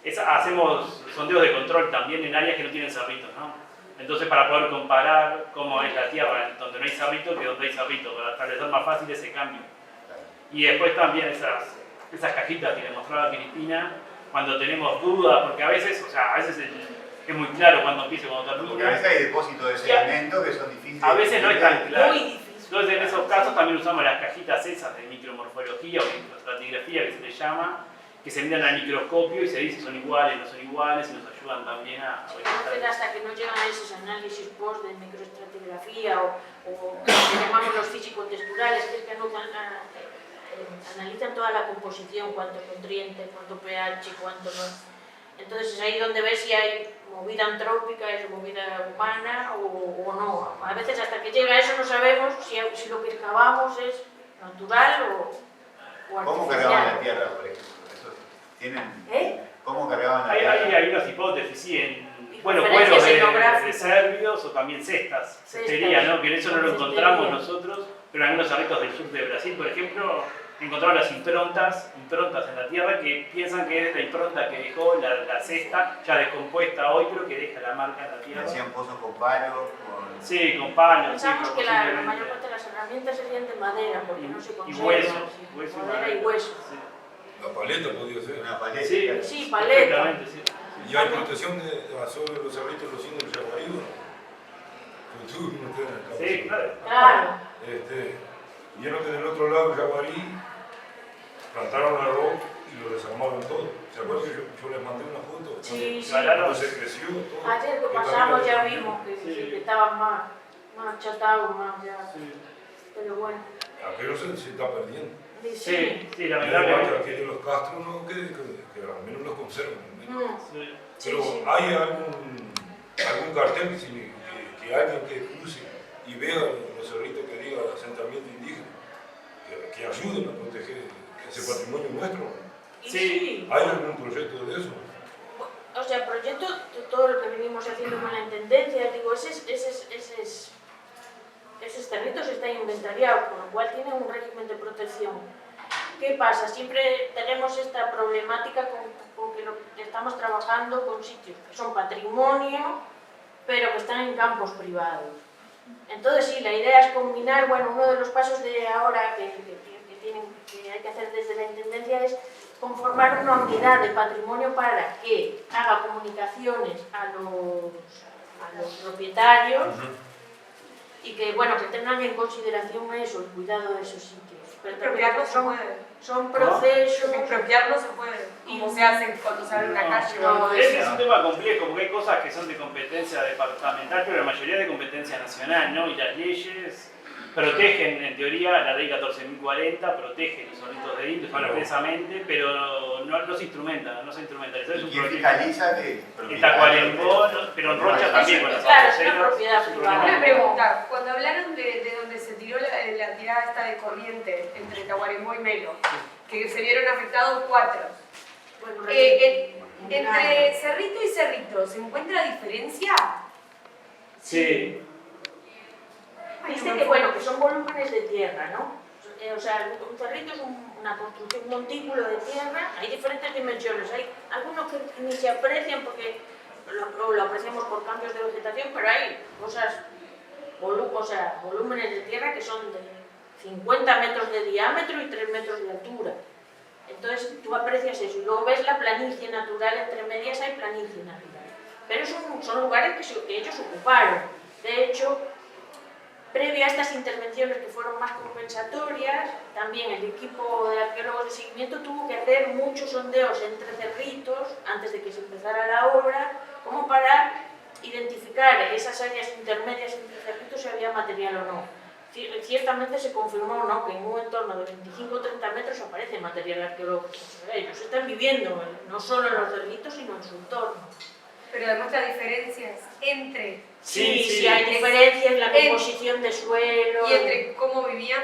es hacemos sondeos de control también en áreas que no tienen cerritos, ¿no? Entonces, para poder comparar cómo es la tierra donde no hay cerrito que donde hay cerrito, para establecer más fácil ese cambio. Y después también esas cajitas que le mostraba Cristina, cuando tenemos dudas, porque a veces, es muy claro cuando empieza y cuando termina. Porque a veces hay depósitos de sedimentos que son difíciles. A veces no es tan claro. Muy difícil. Entonces, en esos casos también usamos las cajitas esas de micromorfología o microestratigrafía que se le llama, que se miran al microscopio y se dice si son iguales, no son iguales, y nos ayudan también a Entonces, hasta que no llegan a esos análisis post de microestratigrafía o que llamamos los físico-texturales, que es que analizan toda la composición, cuánto nutriente, cuánto pH, cuánto no. Entonces es ahí donde ves si hay movida antrópica, es movida humana o no. A veces hasta que llega a eso no sabemos si lo que excavamos es natural o artificial. ¿Cómo cargaban la tierra, por ejemplo? ¿Tienen? ¿Cómo cargaban la tierra? Hay unas hipótesis, sí, cueros Referencias de etnográficas. serbios o también cestas, cestería, ¿no? Que eso no lo encontramos nosotros, pero en algunos cerritos del sur de Brasil, por ejemplo, encontraron las improntas en la tierra que piensan que es la impronta que dejó la cesta, ya descompuesta hoy, pero que deja la marca en la tierra. ¿Hacían pozos con palos? Sí, con palos. Pensamos sí, que la posiblemente. mayor parte de las herramientas serían de madera, porque no se Y conservan. huesos, sí, huesos y madera madera. y huesos. Sí. La paleta podía ser. Una paleta. Sí, Sí, paleta. perfectamente, sí. Y hay protección sobre los cerritos de los indios de Yaguarí. Sí, claro. Claro. Vieron que del otro lado del Yaguarí plantaron arroz y lo desarmaron todo. ¿Se acuerdan que yo les mandé una foto? Sí, sí. Cuando se creció todo. Ayer que pasamos ya vimos que estaban más achatados, más ya. Sí. Pero bueno. Aquello se está perdiendo. Sí, Y lamentablemente. aquí de los Castro no, que al menos los conservan. Sí. Pero Sí. hay algún cartel que alguien que cruce y vea los cerritos que diga asentamiento indígena, que ayuden a proteger ese patrimonio nuestro. Y Sí. ¿Hay algún proyecto de eso? O sea, el proyecto, todo lo que venimos haciendo con la intendencia, digo, esos territorios están inventariados, con lo cual tienen un régimen de protección. ¿Qué pasa? Siempre tenemos esta problemática con que estamos trabajando con sitios que son patrimonio, pero que están en campos privados. Entonces sí, la idea es combinar, bueno, uno de los pasos de ahora que hay que hacer desde la intendencia es conformar una unidad de patrimonio para que haga comunicaciones a los propietarios y que, bueno, que tengan en consideración eso, el cuidado de esos sitios. Pero Expropiar no se puede. son procesos. Expropiar no se puede. Como se hace cuando se abre una calle. No, Ese es un tema complejo, porque hay cosas que son de competencia departamental, pero la mayoría de competencia nacional, ¿no? Y las leyes protegen, en teoría, la ley 14.040 protege los cerritos de indios, habla precisamente, pero no se instrumenta, no se instrumenta. Eso es un ¿Quién problema. fiscaliza que En Tacuarembó, pero en Rocha también. Con las Claro, es aceras, una propiedad es un privada. problema. Una pregunta, cuando hablaron de donde se tiró la tirada esta de corriente entre Tacuarembó y Melo, que se vieron afectados 4, Bueno, entre cerrito y cerrito, ¿se encuentra diferencia? Sí. Viste que, bueno, que son volúmenes de tierra, ¿no? O sea, un cerrito es una construcción, un montículo de tierra, hay diferentes dimensiones, hay algunos que ni se aprecian porque lo apreciamos por cambios de vegetación, pero hay cosas, volúmenes de tierra que son de 50 metros de diámetro y 3 metros de altura. Entonces tú aprecias eso y luego ves la planicie natural, entre medias hay planicie natural. Pero son lugares que ellos ocuparon. De hecho, previo a estas intervenciones que fueron más compensatorias, también el equipo de arqueólogos de seguimiento tuvo que hacer muchos sondeos entre cerritos antes de que se empezara la obra, como para identificar esas áreas intermedias entre cerritos si había material o no. Ciertamente se confirmó, ¿no?, que en un entorno de 25 o 30 metros aparece material arqueológico. Ellos están viviendo no solo en los cerritos, sino en su entorno. Pero demuestra diferencias entre Sí, hay diferencias en la composición de suelo. y entre cómo vivían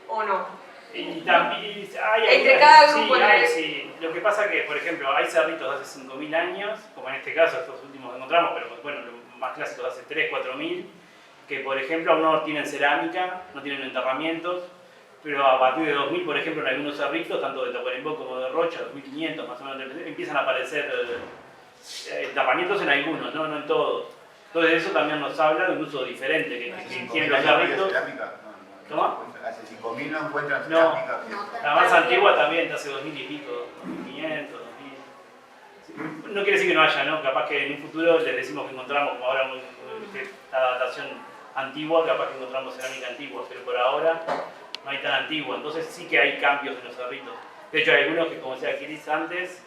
o no. Y también hay Entre algunas- cada grupo, sí, ¿no? sí. Lo que pasa es que, por ejemplo, hay cerritos de hace 5.000 años, como en este caso, estos últimos que encontramos, pero bueno, los más clásicos de hace 3.000, 4.000, que por ejemplo no tienen cerámica, no tienen enterramientos, pero a partir de 2000, por ejemplo, en algunos cerritos, tanto de Tacuarembó como de Rocha, 2500 más o menos, empiezan a aparecer enterramientos en algunos, no en todos. Entonces eso también nos habla de un uso diferente que tienen los cerritos. ¿Cómo? Hace 5.000 no encuentran No. cerámica. La más antigua también, de hace 2000 y pico, 2500, 2000. No quiere decir que no haya, ¿no? Capaz que en un futuro les decimos que encontramos, como ahora la datación antigua, capaz que encontramos cerámica antigua, pero por ahora no hay tan antigua. Entonces sí que hay cambios en los cerritos. De hecho hay algunos que, como decía Kiris antes,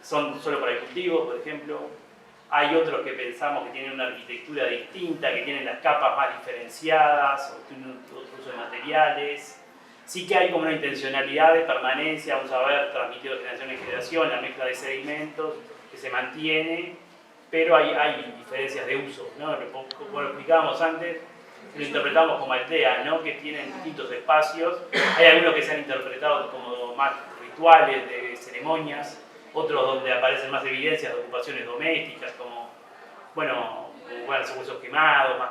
son solo para el cultivo, por ejemplo. Hay otros que pensamos que tienen una arquitectura distinta, que tienen las capas más diferenciadas, o tienen otro uso de materiales. Sí que hay como una intencionalidad de permanencia, un saber transmitido de generación en generación, la mezcla de sedimentos que se mantiene, pero hay diferencias de uso, ¿no? Como lo explicábamos antes, lo interpretamos como aldeas, ¿no? Que tienen distintos espacios. Hay algunos que se han interpretado como más rituales, de ceremonias, otros donde aparecen más evidencias de ocupaciones domésticas, como, bueno, huesos quemados, más